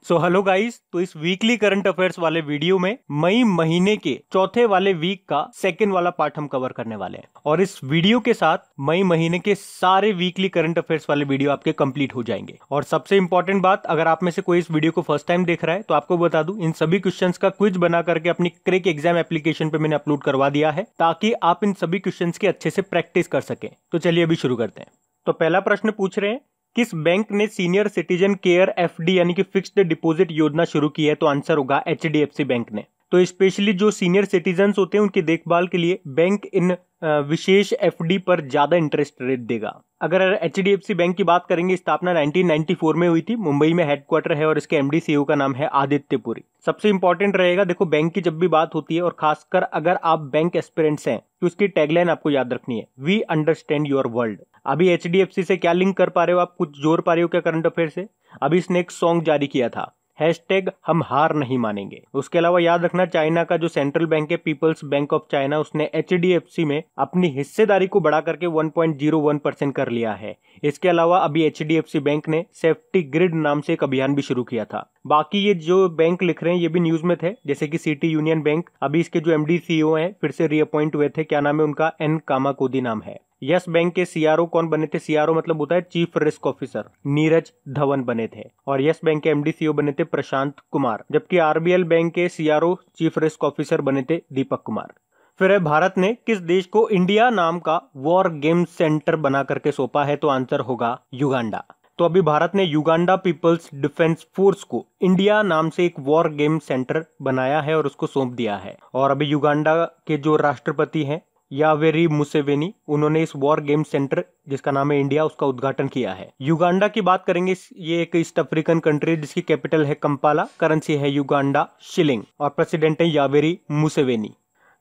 So hello guys, तो इस weekly current affairs वाले वीडियो में मई महीने के चौथे वाले वीक का सेकंड वाला पार्ट हम कवर करने वाले हैं। और इस वीडियो के साथ मई महीने के सारे वीकली करंट अफेयर्स वाले वीडियो आपके कंप्लीट हो जाएंगे। और सबसे इंपॉर्टेंट बात, अगर आप में से कोई इस वीडियो को फर्स्ट टाइम देख रहा है तो आपको बता दूं, इन सभी क्वेश्चंस का क्विज बना करके अपनी क्रेक एग्जाम एप्लीकेशन पे मैंने अपलोड करवा दिया है, ताकि आप इन सभी क्वेश्चंस की अच्छे से प्रैक्टिस कर सकें। तो चलिए अभी शुरू करते हैं। तो पहला प्रश्न पूछ रहे हैं, किस बैंक ने सीनियर सिटीजन केयर एफडी यानी कि फिक्स्ड डिपॉजिट योजना शुरू की है? तो आंसर होगा एचडीएफसी बैंक ने। तो स्पेशली जो सीनियर सिटीजन्स होते हैं उनकी देखभाल के लिए बैंक इन विशेष एफडी पर ज्यादा इंटरेस्ट रेट देगा। अगर एचडीएफसी बैंक की बात करेंगे, स्थापना 1994 में हुई थी, मुंबई में हेडक्वार्टर है और इसके एमडी सीईओ का नाम है आदित्य पुरी। सबसे इंपॉर्टेंट रहेगा, देखो बैंक की जब भी बात होती है और खासकर अगर आप बैंक एस्पिरेंट्स हैं तो उसकी टैगलाइन आपको याद रखनी है, वी अंडरस्टैंड योर वर्ल्ड। अभी एचडीएफसी से क्या लिंक कर पा रहे हो आप, कुछ जोड़ पा रहे हो क्या करंट अफेयर से? अभी इसने एक सॉन्ग जारी किया था, हैशटैग हम हार नहीं मानेंगे। उसके अलावा याद रखना, चाइना का जो सेंट्रल बैंक है पीपल्स बैंक ऑफ चाइना, उसने एचडीएफसी में अपनी हिस्सेदारी को बढ़ा करके 1.01% कर लिया है। इसके अलावा अभी एचडीएफसी बैंक ने सेफ्टी ग्रिड नाम से एक अभियान भी शुरू किया था। बाकी ये जो बैंक लिख रहे हैं ये भी न्यूज में थे, जैसे कि सिटी यूनियन बैंक, अभी इसके जो एमडी सीईओ हैं फिर से रीअपॉइंट हुए थे, क्या नाम है उनका? एन कामाकोदी नाम है। यस बैंक के सीआरओ कौन बने थे? सीआरओ मतलब होता है chief risk officer, Neeraj Dhawan बने थे। और यस बैंक के एमडी सीईओ बने थे प्रशांत कुमार, जबकि आरबीएल बैंक के सीआरओ चीफ रिस्क ऑफिसर बने थे दीपक कुमार। फिर है, भारत ने किस देश को इंडिया नाम का वॉर गेम सेंटर बना करके सौंपा है? तो आंसर होगा युगांडा। तो अभी भारत ने युगांडा पीपल्स डिफेंस फोर्स को इंडिया नाम से एक वॉर गेम सेंटर बनाया है और उसको सौंप दिया है। और अभी युगांडा के जो राष्ट्रपति हैं यावेरी मुसेवेनी, उन्होंने इस वॉर गेम सेंटर जिसका नाम है इंडिया, उसका उद्घाटन किया है। युगांडा की बात करेंगे, ये एक ईस्ट अफ्रीकन कंट्री जिसकी कैपिटल है कंपाला, करेंसी है युगांडा शिलिंग और प्रेसिडेंट है यावेरी मुसेवेनी।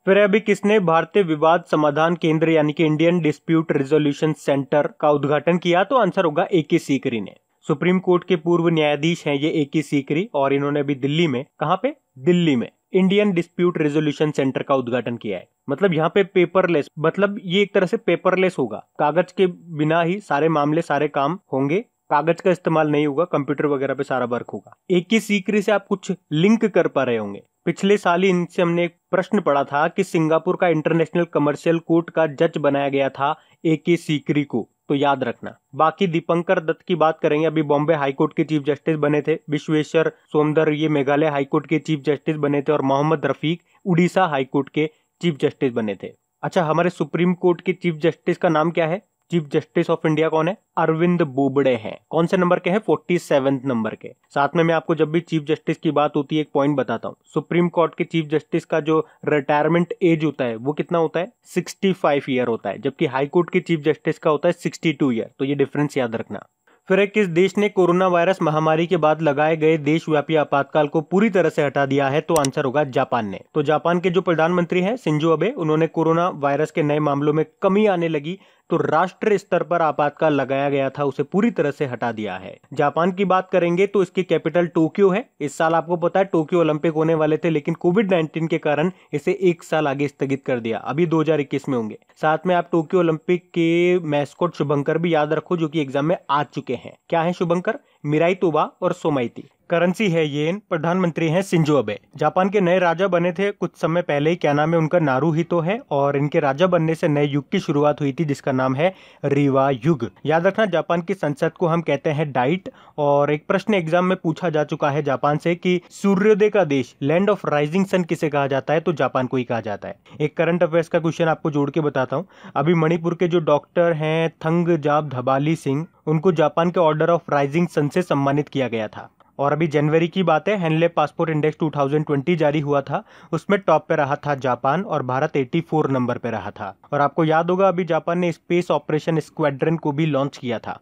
फिर अभी किसने भारतीय विवाद समाधान केंद्र यानी कि इंडियन डिस्प्यूट रिजोल्यूशन सेंटर का उद्घाटन किया? तो आंसर होगा एके सीकरी ने। सुप्रीम कोर्ट के पूर्व न्यायाधीश हैं ये एके सीकरी, और इन्होंने अभी दिल्ली में, कहां पे? दिल्ली में इंडियन डिस्प्यूट रेजोल्यूशन सेंटर का उद्घाटन किया है। मतलब यहाँ पे पेपरलेस, मतलब ये एक तरह से पेपरलेस होगा, कागज के बिना ही सारे मामले सारे काम होंगे, कागज का इस्तेमाल नहीं होगा, कंप्यूटर वगैरह पे सारा वर्क होगा। एक ही सीकरी से आप कुछ लिंक कर पा रहे होंगे। पिछले साल ही इनसे हमने एक प्रश्न पढ़ा था कि सिंगापुर का इंटरनेशनल कमर्शियल कोर्ट का जज बनाया गया था एके सीकरी को, तो याद रखना। बाकी दीपंकर दत्त की बात करेंगे, अभी बॉम्बे हाईकोर्ट के चीफ जस्टिस बने थे। विश्वेश्वर सोमदर ये मेघालय हाईकोर्ट के चीफ जस्टिस बने थे और मोहम्मद रफीक उड़ीसा हाईकोर्ट के चीफ जस्टिस बने थे। अच्छा, हमारे सुप्रीम कोर्ट के चीफ जस्टिस का नाम क्या है? चीफ जस्टिस ऑफ इंडिया कौन है? अरविंद बोबड़े हैं। कौन से नंबर के हैं? 47 नंबर के। साथ में मैं आपको जब भी चीफ जस्टिस की बात होती है एक पॉइंट बताता हूँ, सुप्रीम कोर्ट के चीफ जस्टिस का जो रिटायरमेंट एज होता है वो कितना होता है? 65 ईयर होता है, जबकि हाई कोर्ट के चीफ जस्टिस का होता है 62 ईयर। तो ये डिफरेंस याद रखना। फिर किस देश ने कोरोना वायरस महामारी के बाद लगाए गए देशव्यापी आपातकाल को पूरी तरह से हटा दिया है? तो आंसर होगा जापान ने। तो जापान के जो प्रधानमंत्री हैं शिंजो अबे, उन्होंने कोरोना वायरस के नए मामलों में कमी आने लगी तो राष्ट्रीय स्तर पर आपातकाल लगाया गया था, उसे पूरी तरह से हटा दिया है। जापान की बात करेंगे तो इसकी कैपिटल टोक्यो है। इस साल आपको पता है टोक्यो ओलंपिक होने वाले थे, लेकिन कोविड-19 के कारण इसे एक साल आगे स्थगित कर दिया, अभी 2021 में होंगे। साथ में आप टोक्यो ओलंपिक के मैस्कॉट शुभंकर भी याद रखो, जो कि एग्जाम में आ चुके हैं। क्या है शुभंकर? मिराई तोबा और सोमाइती। करेंसी है येन, प्रधानमंत्री हैं शिंजो अबे। जापान के नए राजा बने थे कुछ समय पहले ही, क्या नाम है उनका? नारुहितो है। और इनके राजा बनने से नए युग की शुरुआत हुई थी जिसका नाम है रीवा युग। याद रखना, जापान की संसद को हम कहते हैं डाइट। और एक प्रश्न एग्जाम में पूछा जा चुका है जापान से कि सूर्योदय का देश, लैंड ऑफ राइजिंग सन किसे कहा जाता है? तो जापान को ही कहा जाता है। एक करंट अफेयर्स का क्वेश्चन आपको जोड़ के बताता हूँ। अभी मणिपुर के जो डॉक्टर हैं थंगजाब धबाली सिंह, उनको जापान के ऑर्डर ऑफ राइजिंग सन से सम्मानित किया गया था। और अभी जनवरी की बात है, हेनले पासपोर्ट इंडेक्स 2020 जारी हुआ था, उसमें टॉप पे रहा था जापान और भारत 84 नंबर पे रहा था। और आपको याद होगा अभी जापान ने स्पेस ऑपरेशन स्क्वाड्रन को भी लॉन्च किया था।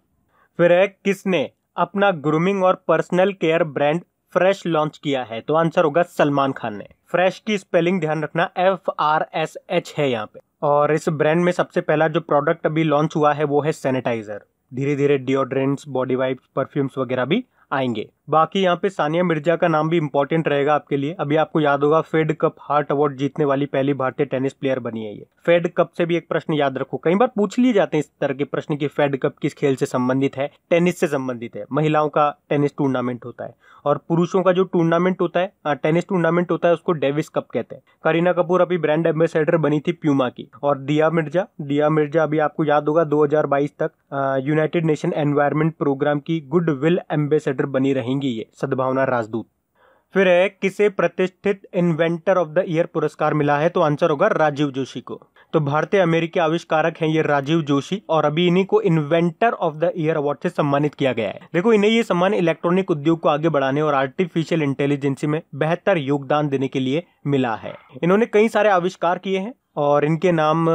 फिर है, किसने अपना ग्रूमिंग और personal care brand fresh launch किया है? तो आंसर होगा सलमान खान ने। फ्रेश की स्पेलिंग ध्यान रखना, FRSH है यहाँ पे। और इस ब्रांड में सबसे पहला जो प्रोडक्ट अभी लॉन्च हुआ है वो है सैनिटाइजर। धीरे धीरे डिओड्रेंट्स, बॉडी वाइप्स, परफ्यूम्स वगैरह भी आएंगे। बाकी यहाँ पे सानिया मिर्जा का नाम भी इंपॉर्टेंट रहेगा आपके लिए। अभी आपको याद होगा फेड कप हार्ट अवार्ड जीतने वाली पहली भारतीय टेनिस प्लेयर बनी है ये। फेड कप से भी एक प्रश्न याद रखो, कई बार पूछ लिए जाते हैं इस तरह के प्रश्न कि फेड कप किस खेल से संबंधित है। टेनिस से संबंधित है। महिलाओं का टेनिस टूर्नामेंट होता है और पुरुषों का जो टूर्नामेंट होता है, टेनिस टूर्नामेंट होता है, उसको डेविस कप कहते हैं। करीना कपूर अभी ब्रांड एम्बेसडर बनी थी प्यूमा की। और दिया मिर्जा अभी आपको याद होगा 2022 तक यूनाइटेड नेशन एनवायरनमेंट प्रोग्राम की गुड विल एम्बेसडर बनी रहेंगी ये, सद्भावना राजदूत। फिर है किसे प्रतिष्ठित इन्वेंटर ऑफ द ईयर पुरस्कार मिला है, तो आंसर होगा राजीव जोशी को। तो भारतीय अमेरिकी आविष्कारक हैं ये राजीव जोशी और अभी इन्हीं को inventor of the year award से सम्मानित किया गया है। देखो इन्हें ये सम्मान इलेक्ट्रॉनिक उद्योग को आगे बढ़ाने और आर्टिफिशियल इंटेलिजेंस में बेहतर योगदान देने के लिए मिला है। इन्होंने कई सारे आविष्कार किए हैं और इनके नाम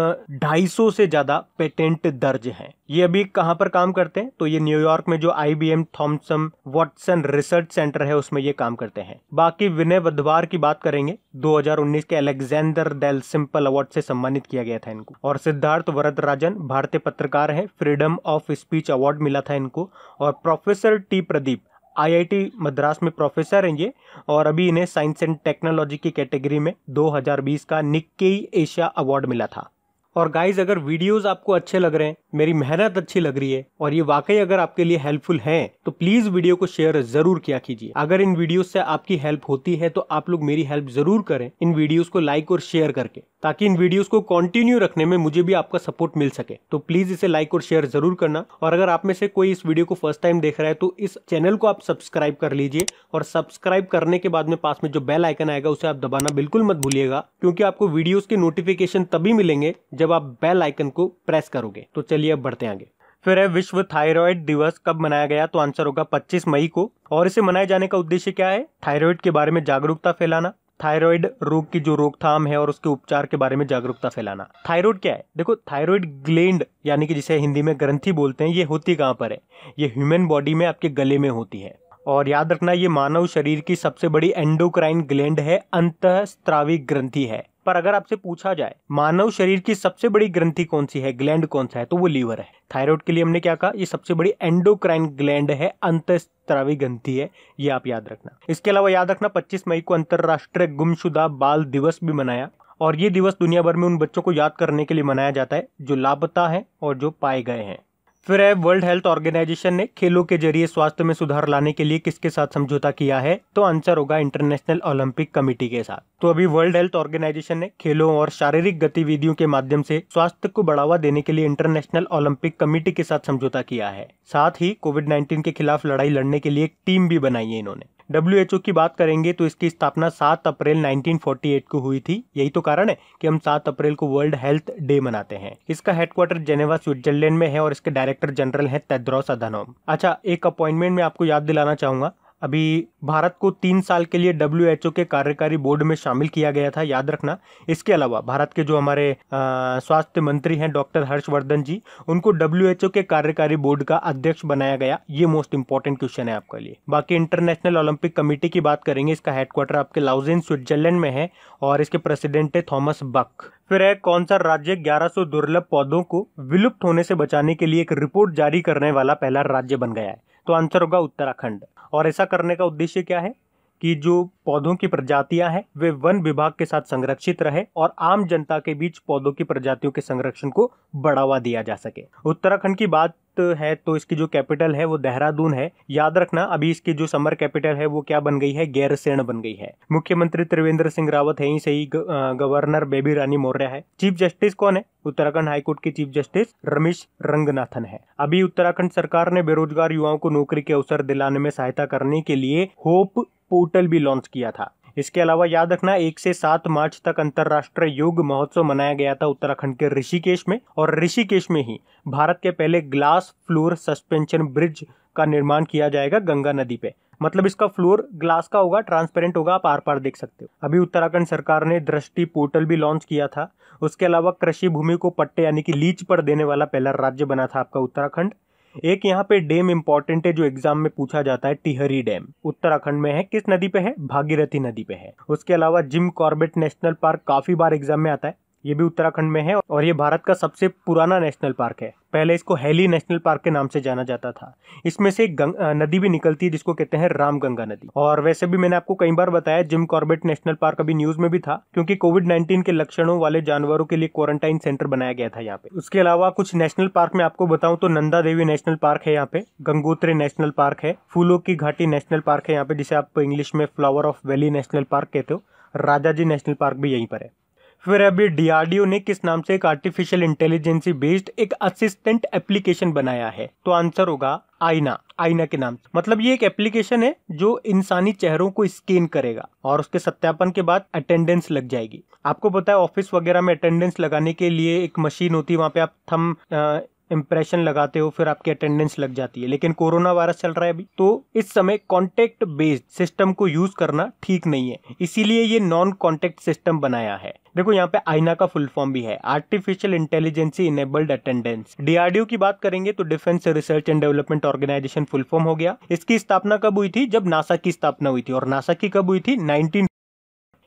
250 से ज्यादा पेटेंट दर्ज हैं। ये अभी कहां पर काम करते हैं, तो ये न्यूयॉर्क में जो IBM Thomson Watson Research Center है उसमें ये काम करते हैं। बाकी विनय वधवार की बात करेंगे, 2019 के अलेक्जेंडर डेल सिंपल अवार्ड से सम्मानित किया गया था इनको। और सिद्धार्थ वरदराजन भारतीय पत्रकार हैं, फ्रीडम ऑफ स्पीच अवार्ड मिला था इनको। और professor T Pradeep IIT Madras में प्रोफेसर हैं ये और अभी इन्हें साइंस एंड टेक्नोलॉजी की कैटेगरी में 2020 का निक्केई एशिया अवार्ड मिला था। और गाइज अगर वीडियोस आपको अच्छे लग रहे हैं, मेरी मेहनत अच्छी लग रही है और ये वाकई अगर आपके लिए हेल्पफुल है तो प्लीज वीडियो को शेयर जरूर किया कीजिए। अगर इन वीडियोस से आपकी हेल्प होती है तो आप लोग मेरी हेल्प जरूर करें इन वीडियोस को लाइक और शेयर करके, ताकि इन वीडियोस को कंटिन्यू रखने में मुझे भी आपका सपोर्ट मिल सके। तो प्लीज इसे लाइक और शेयर जरूर करना। और अगर आप में से कोई इस वीडियो को फर्स्ट टाइम देख रहा है तो इस चैनल को आप सब्सक्राइब कर लीजिए और सब्सक्राइब करने के बाद में पास में जो बेल आइकन आएगा उसे आप दबाना बिल्कुल मत भूलिएगा, क्योंकि आपको वीडियोस के नोटिफिकेशन तभी मिलेंगे जब आप बेल आइकन को प्रेस करोगे। तो चलिए अब बढ़ते हैं आगे। फिर है विश्व थायराइड दिवस कब मनाया गया, तो आंसर होगा 25 मई को। और इसे मनाए जाने का उद्देश्य क्या है, थायराइड के बारे में जागरूकता फैलाना, थायराइड रोग की जो रोकथाम है और उसके उपचार के बारे में जागरूकता फैलाना। थायराइड क्या है, देखो थायराइड ग्लैंड यानी कि जिसे हिंदी में ग्रंथि बोलते हैं, ये होती कहाँ पर है, ये ह्यूमन बॉडी में आपके गले में होती है। और याद रखना ये मानव शरीर की सबसे बड़ी एंडोक्राइन ग्लैंड है, अंतःस्रावी ग्रंथि है। पर अगर आपसे पूछा जाए मानव शरीर की सबसे बड़ी ग्रंथि कौन सी है, ग्लैंड कौन सा है, तो वो लीवर है। थायराइड के लिए हमने क्या कहा, ये सबसे बड़ी एंडोक्राइन ग्लैंड है, अंतःस्रावी ग्रंथि है, ये आप याद रखना। इसके अलावा याद रखना 25 मई को अंतर्राष्ट्रीय गुमशुदा बाल दिवस भी मनाया। और ये दिवस दुनिया भर में उन बच्चों को याद करने के लिए मनाया जाता है जो लापता है और जो पाए गए हैं। फिर है वर्ल्ड हेल्थ ऑर्गेनाइजेशन ने खेलों के जरिए स्वास्थ्य में सुधार लाने के लिए किसके साथ समझौता किया है, तो आंसर होगा इंटरनेशनल ओलंपिक कमेटी के साथ। तो अभी वर्ल्ड हेल्थ ऑर्गेनाइजेशन ने खेलों और शारीरिक गतिविधियों के माध्यम से स्वास्थ्य को बढ़ावा देने के लिए इंटरनेशनल ओलंपिक कमेटी के साथ समझौता किया है। साथ ही कोविड-19 के खिलाफ लड़ाई लड़ने के लिए एक टीम भी बनाई है इन्होंने। WHO की बात करेंगे तो इसकी स्थापना 7 अप्रैल 1948 को हुई थी। यही तो कारण है कि हम 7 अप्रैल को वर्ल्ड हेल्थ डे मनाते हैं। इसका हेडक्वार्टर जेनेवा स्विट्जरलैंड में है और इसके डायरेक्टर जनरल हैं टेड्रोस अधानोम। अच्छा, एक अपॉइंटमेंट में आपको याद दिलाना चाहूंगा, अभी भारत को 3 साल के लिए WHO के कार्यकारी बोर्ड में शामिल किया गया था, याद रखना। इसके अलावा भारत के जो हमारे स्वास्थ्य मंत्री हैं डॉक्टर हर्षवर्धन जी, उनको WHO के कार्यकारी बोर्ड का अध्यक्ष बनाया गया। ये मोस्ट इंपॉर्टेंट क्वेश्चन है आपके लिए। बाकी इंटरनेशनल ओलंपिक कमेटी की बात करेंगे, इसका हेडक्वार्टर आपके लाउजेन स्विट्जरलैंड में है और इसके प्रेसिडेंट है थॉमस बक। फिर है कौन सा राज्य 1100 दुर्लभ पौधों को विलुप्त होने से बचाने के लिए एक रिपोर्ट जारी करने वाला पहला राज्य बन गया है, तो आंसर होगा उत्तराखंड। और ऐसा करने का उद्देश्य क्या है कि जो पौधों की प्रजातियां हैं वे वन विभाग के साथ संरक्षित रहे और आम जनता के बीच पौधों की प्रजातियों के संरक्षण को बढ़ावा दिया जा सके। उत्तराखंड की बात है तो इसकी जो कैपिटल है वो देहरादून है। याद रखना अभी इसकी जो समर कैपिटल है वो क्या बन गई है, गैरसैंण बन गई है। मुख्यमंत्री त्रिवेंद्र सिंह रावत है, ही सही गवर्नर बेबी रानी मौर्य है। चीफ जस्टिस कौन है, उत्तराखंड हाईकोर्ट के चीफ जस्टिस रमेश रंगनाथन है। अभी उत्तराखंड सरकार ने बेरोजगार युवाओं को नौकरी के अवसर दिलाने में सहायता करने के लिए होप पोर्टल भी लॉन्च किया था। इसके अलावा याद रखना 1 से 7 मार्च तक अंतर्राष्ट्रीय योग महोत्सव मनाया गया था उत्तराखंड के ऋषिकेश में। और ऋषिकेश में ही भारत के पहले ग्लास फ्लोर सस्पेंशन ब्रिज का निर्माण किया जाएगा गंगा नदी पे। मतलब इसका फ्लोर ग्लास का होगा, ट्रांसपेरेंट होगा, आप आर पार देख सकते हो। अभी उत्तराखंड सरकार ने दृष्टि पोर्टल भी लॉन्च किया था। उसके अलावा कृषि भूमि को पट्टे यानी कि लीज पर देने वाला पहला राज्य बना था आपका उत्तराखंड। एक यहाँ पे डैम इंपॉर्टेंट है जो एग्जाम में पूछा जाता है, टिहरी डैम उत्तराखंड में है। किस नदी पे है, भागीरथी नदी पे है। उसके अलावा जिम कॉर्बेट नेशनल पार्क काफी बार एग्जाम में आता है। ये भी उत्तराखंड में है और ये भारत का सबसे पुराना नेशनल पार्क है। पहले इसको हैली नेशनल पार्क के नाम से जाना जाता था। इसमें से एक नदी भी निकलती है जिसको कहते हैं रामगंगा नदी। और वैसे भी मैंने आपको कई बार बताया जिम कॉर्बेट नेशनल पार्क अभी न्यूज में भी था, क्योंकि कोविड-19 के लक्षणों वाले जानवरों के लिए क्वारंटाइन सेंटर बनाया गया था यहाँ पे। उसके अलावा कुछ नेशनल पार्क में आपको बताऊं तो नंदा देवी नेशनल पार्क है यहाँ पे, गंगोत्री नेशनल पार्क है, फूलों की घाटी नेशनल पार्क है यहाँ पे, जिसे आप इंग्लिश में flower of valley national park कहते हो। राजाजी नेशनल पार्क भी यहीं पर है। फिर अभी डीआरडीओ ने किस नाम से एक आर्टिफिशियल इंटेलिजेंसी बेस्ड एक असिस्टेंट एप्लीकेशन बनाया है? तो आंसर होगा आईना। आईना के नाम से, मतलब ये एक एप्लीकेशन है जो इंसानी चेहरों को स्कैन करेगा और उसके सत्यापन के बाद अटेंडेंस लग जाएगी। आपको पता है ऑफिस वगैरह में अटेंडेंस लगाने के लिए एक मशीन होती है, वहां पे आप थंब इंप्रेशन लगाते हो, फिर आपकी अटेंडेंस लग जाती है। लेकिन कोरोना वायरस चल रहा है अभी, तो इस समय कॉन्टेक्ट बेस्ड सिस्टम को यूज करना ठीक नहीं है, इसीलिए ये नॉन कॉन्टेक्ट सिस्टम बनाया है। देखो यहाँ पे आईना का फुल फॉर्म भी है, artificial intelligence enabled attendance. DRDO की बात करेंगे तो Defence Research and Development Organisation full form हो गया। इसकी स्थापना कब हुई थी? जब नासा की स्थापना हुई थी। और नासा की कब हुई थी? 19।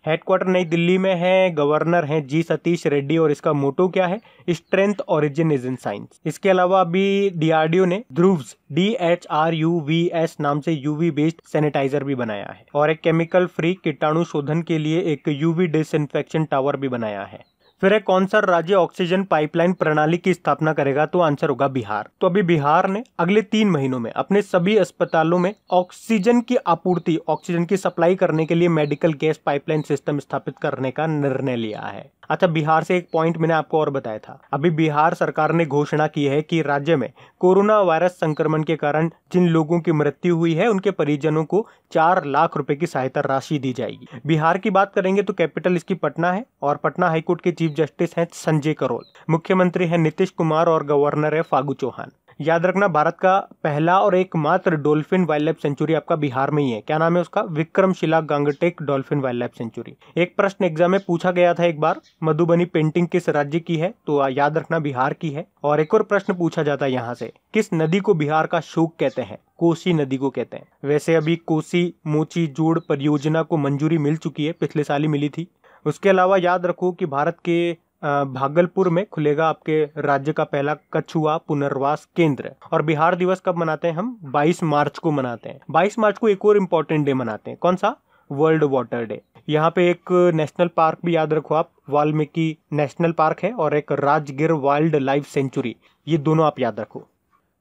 हेडक्वार्टर नई दिल्ली में है, गवर्नर हैं जी सतीश रेड्डी और इसका मोटो क्या है? Strength origin is in science. इसके अलावा अभी डीआरडीओ ने ध्रुव्स DHRUVS नाम से यूवी बेस्ड सैनिटाइजर भी बनाया है और एक केमिकल फ्री कीटाणु शोधन के लिए एक यूवी डिसइंफेक्शन टावर भी बनाया है। फिर एक कौन सा राज्य ऑक्सीजन पाइपलाइन प्रणाली की स्थापना करेगा? तो आंसर होगा बिहार। तो अभी बिहार ने अगले 3 महीनों में अपने सभी अस्पतालों में ऑक्सीजन की आपूर्ति, ऑक्सीजन की सप्लाई करने के लिए मेडिकल गैस पाइपलाइन सिस्टम स्थापित करने का निर्णय लिया है। अच्छा, बिहार से एक पॉइंट मैंने आपको और बताया था। अभी बिहार सरकार ने घोषणा की है कि राज्य में कोरोना वायरस संक्रमण के कारण जिन लोगों की मृत्यु हुई है उनके परिजनों को 4 लाख रुपए की सहायता राशि दी जाएगी। बिहार की बात करेंगे तो कैपिटल इसकी पटना है और पटना हाईकोर्ट के चीफ जस्टिस हैं संजय करोल, मुख्यमंत्री है नीतीश कुमार और गवर्नर है फागू चौहान। याद रखना, भारत का पहला और एकमात्र डॉल्फिन वाइल्ड लाइफ सेंचुरी आपका बिहार में ही है। क्या नाम है उसका? Vikramshila Gangetic dolphin wildlife sanctuary. एक प्रश्न एग्जाम में पूछा गया था एक बार, मधुबनी पेंटिंग किस राज्य की है? तो याद रखना बिहार की है। और एक और प्रश्न पूछा जाता है यहाँ से, किस नदी को बिहार का शोक कहते हैं? कोसी नदी को कहते हैं। वैसे अभी कोसी मोची जोड़ परियोजना को मंजूरी मिल चुकी है, पिछले साल ही मिली थी। उसके अलावा याद रखो कि भारत के भागलपुर में खुलेगा आपके राज्य का पहला कछुआ पुनर्वास केंद्र। और बिहार दिवस कब मनाते हैं हम? 22 मार्च को मनाते हैं। 22 मार्च को एक और इम्पोर्टेंट डे मनाते हैं। कौन सा? World water day. यहाँ पे एक नेशनल पार्क भी याद रखो आप, वाल्मीकि नेशनल पार्क है और एक राजगिर वाइल्ड लाइफ सेंचुरी, ये दोनों आप याद रखो।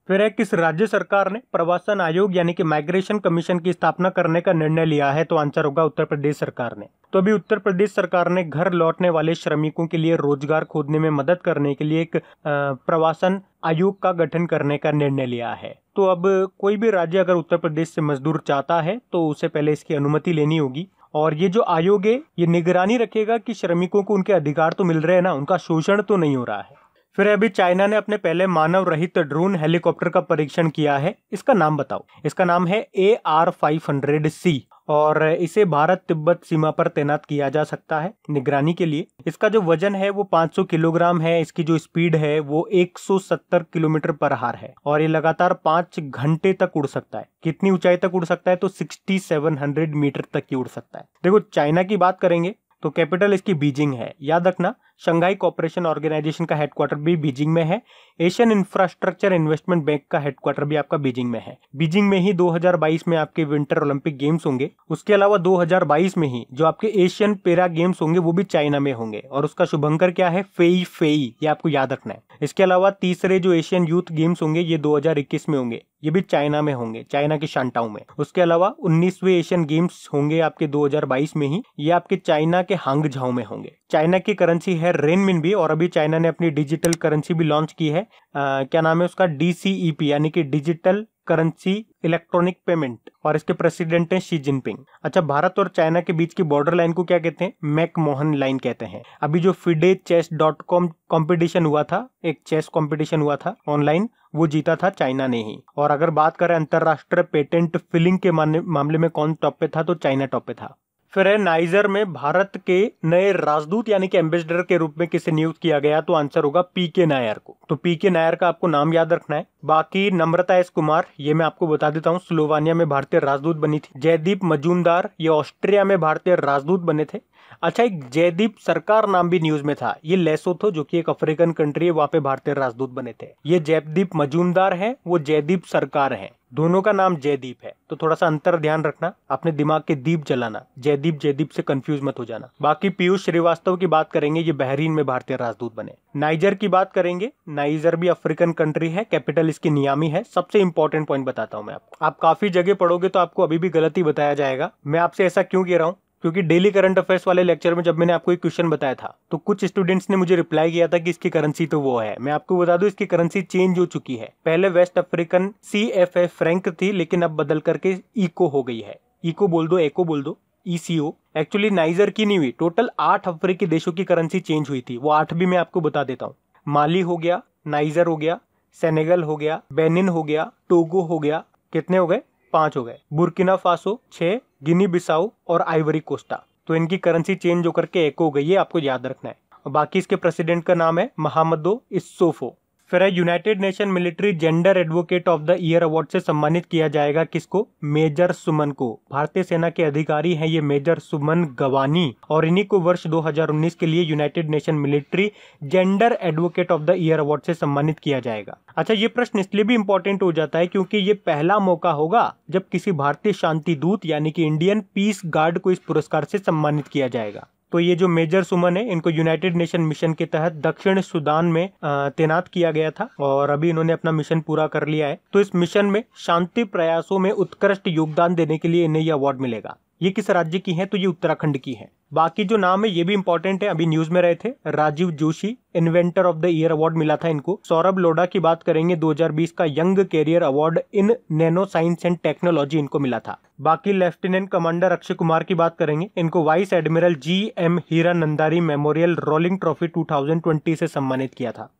फिर है किस राज्य सरकार ने प्रवासन आयोग यानी कि माइग्रेशन कमीशन की स्थापना करने का निर्णय लिया है? तो आंसर होगा उत्तर प्रदेश सरकार ने। तो अभी उत्तर प्रदेश सरकार ने घर लौटने वाले श्रमिकों के लिए रोजगार खोजने में मदद करने के लिए एक प्रवासन आयोग का गठन करने का निर्णय लिया है। तो अब कोई भी राज्य अगर उत्तर प्रदेश से मजदूर चाहता है तो उसे पहले इसकी अनुमति लेनी होगी और ये जो आयोग है ये निगरानी रखेगा कि श्रमिकों को उनके अधिकार तो मिल रहे हैं ना, उनका शोषण तो नहीं हो रहा है। फिर अभी चाइना ने अपने पहले मानव रहित ड्रोन हेलीकॉप्टर का परीक्षण किया है, इसका नाम बताओ। इसका नाम है AR-500C और इसे भारत तिब्बत सीमा पर तैनात किया जा सकता है निगरानी के लिए। इसका जो वजन है वो 500 किलोग्राम है, इसकी जो स्पीड है वो 170 किलोमीटर पर आवर है और ये लगातार 5 घंटे तक उड़ सकता है। कितनी ऊंचाई तक उड़ सकता है? तो 6700 मीटर तक ही उड़ सकता है। देखो चाइना की बात करेंगे तो कैपिटल इसकी बीजिंग है। याद रखना, शंघाई कोऑपरेशन ऑर्गेनाइजेशन का हेडक्वार्टर भी बीजिंग में है। एशियन इंफ्रास्ट्रक्चर इन्वेस्टमेंट बैंक का हेडक्वार्टर भी आपका बीजिंग में है। बीजिंग में ही 2022 में आपके विंटर ओलंपिक गेम्स होंगे। उसके अलावा 2022 में ही जो आपके एशियन पैरा गेम्स होंगे वो भी चाइना में होंगे और उसका शुभंकर क्या है? फेई फेई, ये आपको याद रखना है। इसके अलावा तीसरे जो एशियन यूथ गेम्स होंगे ये 2021 में होंगे, ये भी चाइना में होंगे, चाइना के शांटाऊ में। उसके अलावा 19वें एशियन गेम्स होंगे आपके 2022 में ही, ये आपके चाइना के हांगझाओ में होंगे। चाइना की करेंसी है रेनमिनबी और अभी चाइना ने अपनी डिजिटल करेंसी भी लॉन्च की है। क्या नाम है उसका? DCEP यानी कि डिजिटल करेंसी इलेक्ट्रॉनिक पेमेंट और इसके प्रेसिडेंट हैं शी जिनपिंग। अच्छा, भारत और चाइना के बीच की बॉर्डर लाइन को क्या कहते हैं? मैकमोहन लाइन कहते हैं। अभी जो FIDE-Chess.com कंपटीशन हुआ था, एक चेस कंपटीशन हुआ था ऑनलाइन, वो जीता था चाइना ने ही। और अगर बात करें अंतरराष्ट्रीय पेटेंट फिलिंग के मामले में कौन टॉप पे था? तो चाइना टॉप पे था। फिर है नाइजर में भारत के नए राजदूत यानी कि एम्बेसडर के रूप में किसे नियुक्त किया गया, तो आंसर होगा पीके नायर को। तो पीके नायर का आपको नाम याद रखना है। बाकी नम्रता एस कुमार, ये मैं आपको बता देता हूँ, स्लोवानिया में भारतीय राजदूत बनी थी। जयदीप मजूमदार, ये ऑस्ट्रिया में भारतीय राजदूत बने थे। अच्छा, एक जयदीप सरकार नाम भी न्यूज में था, ये लेसोथो जो कि एक अफ्रीकन कंट्री है, वहां पे भारतीय राजदूत बने थे। ये जयदीप मजूमदार है, वो जयदीप सरकार है, दोनों का नाम जयदीप है। तो थोड़ा सा अंतर ध्यान रखना, अपने दिमाग के दीप जलाना, जयदीप जयदीप से कंफ्यूज मत हो जाना। बाकी पीयूष श्रीवास्तव की बात करेंगे, ये बहरीन में भारतीय राजदूत बने। नाइजर की बात करेंगे, नाइजर भी अफ्रीकन कंट्री है, कैपिटल इसकी नियामी है। सबसे इंपॉर्टेंट पॉइंट बताता हूं मैं आपको, आप काफी जगह पढ़ोगे तो आपको अभी भी गलती बताया जाएगा। मैं आपसे ऐसा क्यों कह रहा हूं, क्योंकि डेली करंट अफेयर्स वाले लेक्चर में जब मैंने आपको एक क्वेश्चन बताया था तो कुछ स्टूडेंट्स ने मुझे रिप्लाई किया था कि इसकी करेंसी तो वो है। मैं आपको बता दूं, इसकी करेंसी चेंज हो चुकी है। पहले वेस्ट अफ्रीकन CFA फ्रैंक थी, लेकिन अब बदल करके इको हो गई है। इको बोल दो, एको बोल दो, ECO। एक्चुअली नाइजर की नहीं हुई, टोटल 8 अफ्रीकी देशों की करेंसी चेंज हुई थी। वो 8 भी मैं आपको बता देता हूँ। माली हो गया, नाइजर हो गया, सेनेगल हो गया, बेनिन हो गया, टोगो हो गया। कितने हो गए? 5 हो गए। बुर्किना फासो 6, गिनी बिसाऊ और आइवरी कोस्टा। तो इनकी करेंसी चेंज होकर के एको हो गई है, आपको याद रखना है। और बाकी इसके प्रेसिडेंट का नाम है महामदो इस्सोफो। फिर है United nation military gender advocate of the year award से सम्मानित किया जाएगा किसको? मेजर सुमन को। भारतीय सेना के अधिकारी हैं ये मेजर सुमन गवानी, और इन्हीं को वर्ष 2019 के लिए United nation military gender advocate of the year award से सम्मानित किया जाएगा। अच्छा, ये प्रश्न इसलिए भी इंपॉर्टेंट हो जाता है क्योंकि ये पहला मौका होगा जब किसी भारतीय शांति दूत यानी कि इंडियन पीस गार्ड को इस पुरस्कार से सम्मानित किया जाएगा। तो ये जो मेजर सुमन है, इनको यूनाइटेड नेशन मिशन के तहत दक्षिण सूडान में तैनात किया गया था और अभी इन्होंने अपना मिशन पूरा कर लिया है। तो इस मिशन में शांति प्रयासों में उत्कृष्ट योगदान देने के लिए इन्हें यह अवार्ड मिलेगा। ये किस राज्य की है? तो ये उत्तराखंड की है। बाकी जो नाम है ये भी इंपॉर्टेंट है, अभी न्यूज में रहे थे। Rajiv Joshi inventor of the year award मिला था इनको। सौरभ लोढ़ा की बात करेंगे, 2020 का young career award in nano science and technology इनको मिला था। बाकी लेफ्टिनेंट कमांडर अक्षय कुमार की बात करेंगे, इनको vice admiral GM Hiranandani memorial rolling trophy 2020 से सम्मानित किया था।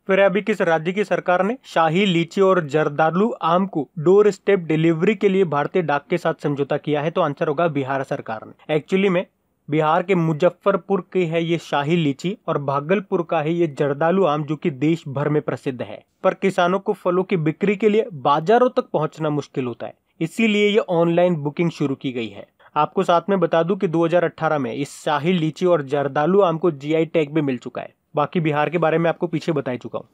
फिर अभी किस राज्य की सरकार ने शाही लीची और जर्दालू आम को डोर स्टेप डिलीवरी के लिए भारतीय डाक के साथ समझौता किया है? तो आंसर होगा बिहार सरकार ने। एक्चुअली में बिहार के मुजफ्फरपुर की है ये शाही लीची और भागलपुर का है ये जर्दालू आम, जो कि देश भर में प्रसिद्ध है। पर किसानों को फलों की बिक्री के लिए बाजारों तक पहुंचना मुश्किल होता है, इसीलिए ये ऑनलाइन बुकिंग शुरू की गई है। आपको साथ में बता दूं कि 2018 में इस शाही लीची और जर्दालू आम को GI टैग भी मिल चुका है। बाकी बिहार के बारे में आपको पीछे बता ही चुका हूँ।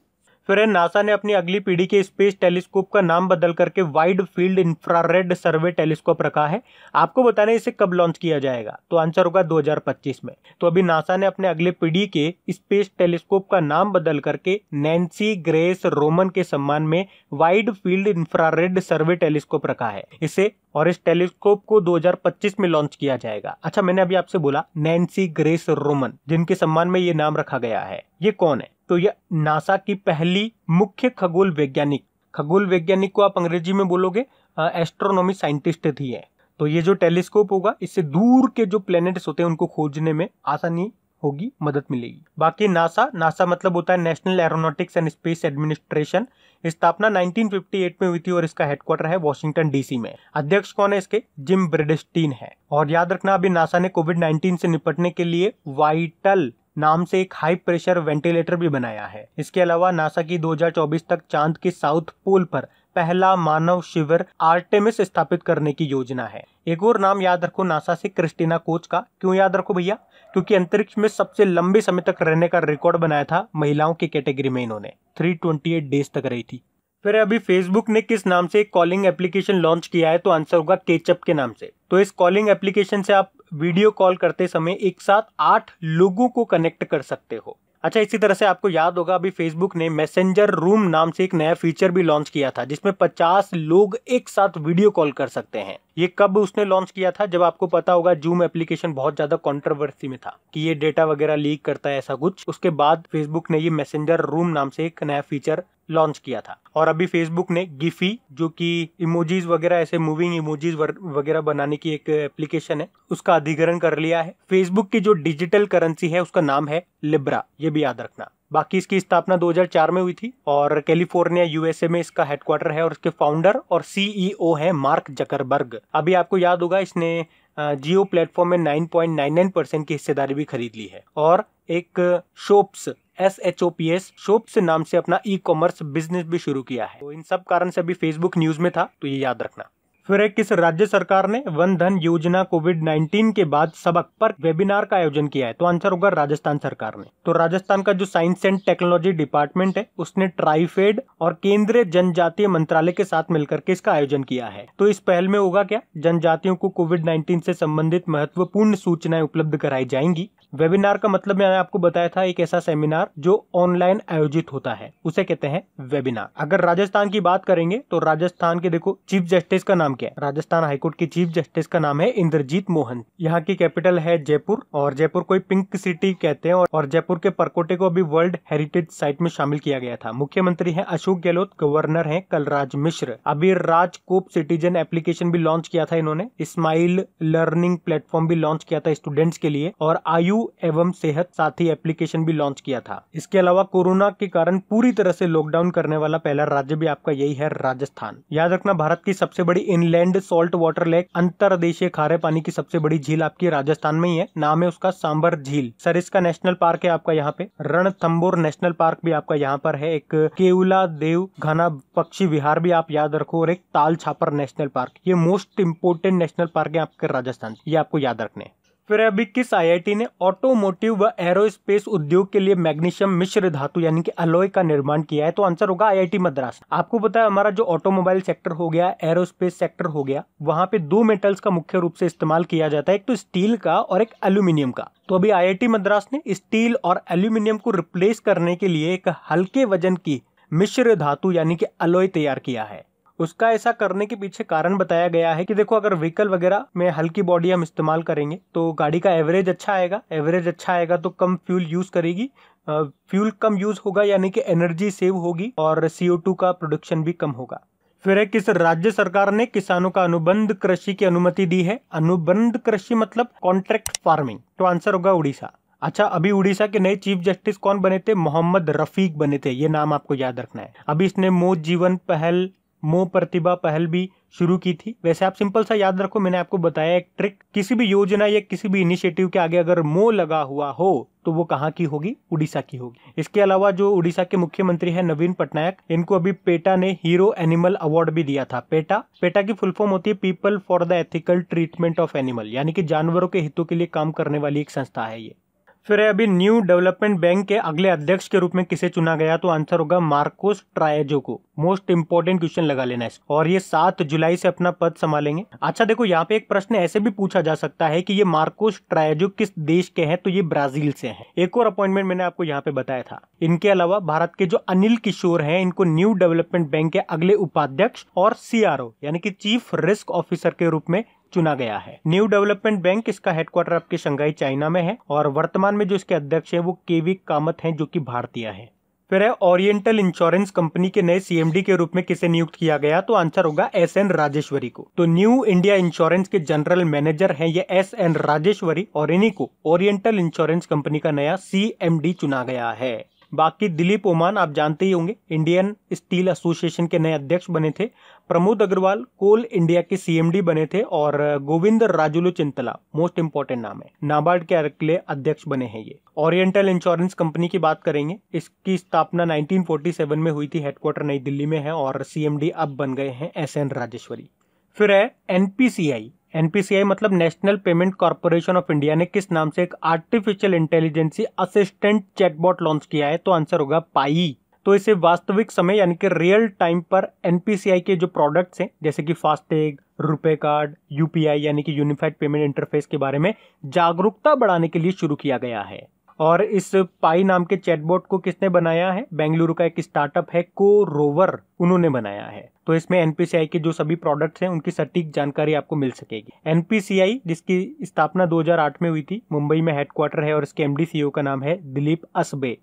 फिर नासा ने अपनी अगली पीढ़ी के स्पेस टेलीस्कोप का नाम बदल करके वाइड फील्ड इंफ्रारेड सर्वे टेलीस्कोप रखा है। आपको बताना इसे कब लॉन्च किया जाएगा? तो आंसर होगा 2025 में। तो अभी नासा ने अपने अगले पीढ़ी के स्पेस टेलीस्कोप का नाम बदल करके नैन्सी ग्रेस रोमन के सम्मान में वाइड फील्ड इंफ्रारेड सर्वे टेलीस्कोप रखा है इसे, और इस टेलीस्कोप को 2025 में लॉन्च किया जाएगा। अच्छा, मैंने अभी आपसे बोला नैन्सी ग्रेस रोमन, जिनके सम्मान में ये नाम रखा गया है, ये कौन है? तो यह नासा की पहली मुख्य खगोल वैज्ञानिक को आप अंग्रेजी में बोलोगे एस्ट्रोनॉमी साइंटिस्ट थी है। तो ये जो टेलीस्कोप होगा, इससे दूर के जो प्लैनेट्स होते हैं उनको खोजने में आसानी होगी, मदद मिलेगी। बाकी नासा मतलब होता है national aeronautics and space administration. स्थापना 1958 में हुई थी और इसका हेडक्वार्टर है वॉशिंगटन DC में। अध्यक्ष कौन है इसके? जिम ब्रिडस्टीन है। और याद रखना, अभी नासा ने कोविड-19 से निपटने के लिए वाइटल नाम से एक हाई प्रेशर वेंटिलेटर भी बनाया है। इसके अलावा नासा की 2024 तक चांद के साउथ पोल पर पहला मानव शिविर आर्टेमिस स्थापित करने की योजना है। एक और नाम याद रखो नासा से, क्रिस्टीना कोच का। क्यों याद रखो भैया? क्योंकि अंतरिक्ष में सबसे लंबे समय तक रहने का रिकॉर्ड बनाया था महिलाओं की कैटेगरी में, इन्होंने 328 डेज तक रही थी। फिर अभी फेसबुक ने किस नाम से एक कॉलिंग एप्लीकेशन लॉन्च किया है? तो आंसर होगा केचप के नाम से। तो इस कॉलिंग एप्लीकेशन से आप वीडियो कॉल करते समय एक साथ 8 लोगों को कनेक्ट कर सकते हो। अच्छा, इसी तरह से आपको याद होगा अभी फेसबुक ने मैसेंजर रूम नाम से एक नया फीचर भी लॉन्च किया था, जिसमें 50 लोग एक साथ वीडियो कॉल कर सकते हैं। ये कब उसने लॉन्च किया था? जब आपको पता होगा जूम एप्लीकेशन बहुत ज्यादा कंट्रोवर्सी में था कि ये डेटा वगैरह लीक करता है, ऐसा कुछ। उसके बाद फेसबुक ने ये मैसेंजर रूम नाम से एक नया फीचर लॉन्च किया था। और अभी फेसबुक ने गिफी, जो कि इमोजीज वगैरह, ऐसे मूविंग इमोजीज वगैरह बनाने की एक एप्लीकेशन है, उसका अधिग्रहण कर लिया है। फेसबुक की जो डिजिटल करेंसी है उसका नाम है लिब्रा, ये भी याद रखना। बाकी इसकी स्थापना 2004 में हुई थी और कैलिफोर्निया USA में इसका हेडक्वार्टर है और इसके फाउंडर और CEO है मार्क जकरबर्ग। अभी आपको याद होगा इसने जियो प्लेटफॉर्म में 9.99% की हिस्सेदारी भी खरीद ली है और एक शॉप्स SHOPS शॉप्स नाम से अपना ई-कॉमर्स बिजनेस भी शुरू किया है। तो इन सब कारण से अभी फेसबुक न्यूज में था, तो ये याद रखना। फिर एक किस राज्य सरकार ने वन धन योजना कोविड-19 के बाद सबक पर वेबिनार का आयोजन किया है? तो आंसर होगा राजस्थान सरकार ने। तो राजस्थान का जो साइंस एंड टेक्नोलॉजी डिपार्टमेंट है उसने ट्राइफेड और केंद्रीय जनजातीय मंत्रालय के साथ मिलकर के इसका आयोजन किया है। तो इस पहल में होगा क्या, जनजातियों को कोविड-19 से संबंधित महत्वपूर्ण सूचनाएं उपलब्ध कराई जाएंगी। वेबिनार का मतलब मैंने आपको बताया था, एक ऐसा सेमिनार जो ऑनलाइन आयोजित होता है उसे कहते हैं वेबिनार। अगर राजस्थान की बात करेंगे तो राजस्थान के देखो चीफ जस्टिस का नाम क्या है? राजस्थान हाईकोर्ट के चीफ जस्टिस का नाम है इंद्रजीत मोहन। यहाँ की कैपिटल है जयपुर और जयपुर को पिंक सिटी कहते हैं और जयपुर के परकोटे को अभी वर्ल्ड हेरिटेज साइट में शामिल किया गया था। मुख्यमंत्री है अशोक गहलोत, गवर्नर है कलराज मिश्र। अभी राजकोप सिटीजन एप्लीकेशन भी लॉन्च किया था इन्होंने, स्माइल लर्निंग प्लेटफॉर्म भी लॉन्च किया था स्टूडेंट्स के लिए और आयु एवं सेहत साथी एप्लीकेशन भी लॉन्च किया था। इसके अलावा कोरोना के कारण पूरी तरह से लॉकडाउन करने वाला पहला राज्य भी आपका यही है राजस्थान। याद रखना, भारत की सबसे बड़ी इनलैंड सॉल्ट वाटर लेक अंतर्देशीय खारे पानी की सबसे बड़ी झील आपकी राजस्थान में ही है, नाम है उसका सांबर झील। सरिस्का नेशनल पार्क है आपका यहाँ पे, रणथंबोर नेशनल पार्क भी आपका यहाँ पर है, एक केवला देव घाना पक्षी विहार भी आप याद रखो और एक ताल छापर नेशनल पार्क। ये मोस्ट इंपोर्टेंट नेशनल पार्क है आपके राजस्थान, ये आपको याद रखने। फिर अभी किस आईआईटी ने ऑटोमोटिव व एरोस्पेस उद्योग के लिए मैग्नीशियम मिश्र धातु यानी कि अलॉय का निर्माण किया है? तो आंसर होगा आईआईटी मद्रास। आपको पता है हमारा जो ऑटोमोबाइल सेक्टर हो गया, एरोस्पेस सेक्टर हो गया, वहां पे दो मेटल्स का मुख्य रूप से इस्तेमाल किया जाता है, एक तो स्टील का और एक एल्यूमिनियम का। तो अभी आईआईटी मद्रास ने स्टील और एल्यूमिनियम को रिप्लेस करने के लिए एक हल्के वजन की मिश्र धातु यानी कि अलॉय तैयार किया है। उसका ऐसा करने के पीछे कारण बताया गया है कि देखो अगर व्हीकल वगैरह में हल्की बॉडी हम इस्तेमाल करेंगे तो गाड़ी का एवरेज अच्छा आएगा तो कम फ्यूल यूज करेगी, फ्यूल कम यूज होगा यानी कि एनर्जी सेव होगी और CO2 का प्रोडक्शन भी कम होगा। फिर किस राज्य सरकार ने किसानों का अनुबंध कृषि की अनुमति दी है? अनुबंध कृषि मतलब कॉन्ट्रैक्ट फार्मिंग। तो आंसर होगा उड़ीसा। अच्छा, अभी उड़ीसा के नए चीफ जस्टिस कौन बने थे? मोहम्मद रफीक बने थे, ये नाम आपको याद रखना है। अभी इसने मो जीवन पहल, मो प्रतिभा पहल भी शुरू की थी। वैसे आप सिंपल सा याद रखो, मैंने आपको बताया एक ट्रिक, किसी भी योजना या किसी भी इनिशिएटिव के आगे अगर मो लगा हुआ हो तो वो कहाँ की होगी? उड़ीसा की होगी। इसके अलावा जो उड़ीसा के मुख्यमंत्री है नवीन पटनायक, इनको अभी पेटा ने हीरो एनिमल अवार्ड भी दिया था। पेटा की फुल फॉर्म होती है people for the ethical treatment of animal, यानी कि जानवरों के हितों के लिए काम करने वाली एक संस्था है ये। फिर अभी न्यू डेवलपमेंट बैंक के अगले अध्यक्ष के रूप में किसे चुना गया? तो आंसर होगा मार्कोस ट्रायजो को। मोस्ट इंपोर्टेंट क्वेश्चन लगा लेना है और ये 7 जुलाई से अपना पद संभालेंगे। अच्छा देखो, यहाँ पे एक प्रश्न ऐसे भी पूछा जा सकता है कि ये मार्कोस ट्रायजो किस देश के हैं? तो ये ब्राजील से हैं। एक और अपॉइंटमेंट मैंने आपको यहाँ पे बताया था। इनके अलावा भारत के जो अनिल किशोर हैं, इनको न्यू डेवलपमेंट बैंक के अगले उपाध्यक्ष और CRO यानी कि चीफ रिस्क ऑफिसर के रूप में चुना गया है। न्यू डेवलपमेंट बैंक, इसका हेडक्वार्टर आपके शंघाई चाइना में है और वर्तमान में जो इसके अध्यक्ष है वो केवी कामत हैं जो कि भारतीय हैं। फिर है ओरिएंटल इंश्योरेंस कंपनी के नए CMD के रूप में किसे नियुक्त किया गया? तो आंसर होगा SN राजेश्वरी को। तो न्यू इंडिया इंश्योरेंस के जनरल मैनेजर हैं ये SN राजेश्वरी और इन्हीं को ओरिएंटल इंश्योरेंस कंपनी का नया CMD चुना गया है। बाकी दिलीप ओमान आप जानते ही होंगे, इंडियन स्टील एसोसिएशन के नए अध्यक्ष बने थे। प्रमोद अग्रवाल कोल इंडिया के CMD बने थे और गोविंद राजुलू चिंतला, मोस्ट इंपोर्टेंट नाम है, नाबार्ड के अगले अध्यक्ष बने हैं ये। ओरिएंटल इंश्योरेंस कंपनी की बात करेंगे, इसकी स्थापना 1947 में हुई थी, हेडक्वार्टर नई दिल्ली में है और CMD अब बन गए हैं SN राजेश्वरी। फिर है NPCI मतलब National Payment Corporation of India ने किस नाम से एक artificial intelligence assistant chatbot launch किया है? तो आंसर होगा पाई। तो इसे वास्तविक समय यानी कि रियल टाइम पर NPCI के जो प्रोडक्ट्स हैं जैसे कि फास्टैग, रुपे कार्ड, UPI यानी कि यूनिफाइड पेमेंट इंटरफेस के बारे में जागरूकता बढ़ाने के लिए शुरू किया गया है। और इस पाई नाम के चैटबॉट को किसने बनाया है? बेंगलुरु का एक स्टार्टअप है कोरोवर, उन्होंने बनाया है। तो इसमें NPCI के जो सभी प्रोडक्ट्स हैं उनकी सटीक जानकारी आपको मिल सकेगी। NPCI जिसकी स्थापना 2008 में हुई थी, मुंबई में हेडक्वार्टर है और इसके MD CEO का नाम है दिलीप असबे।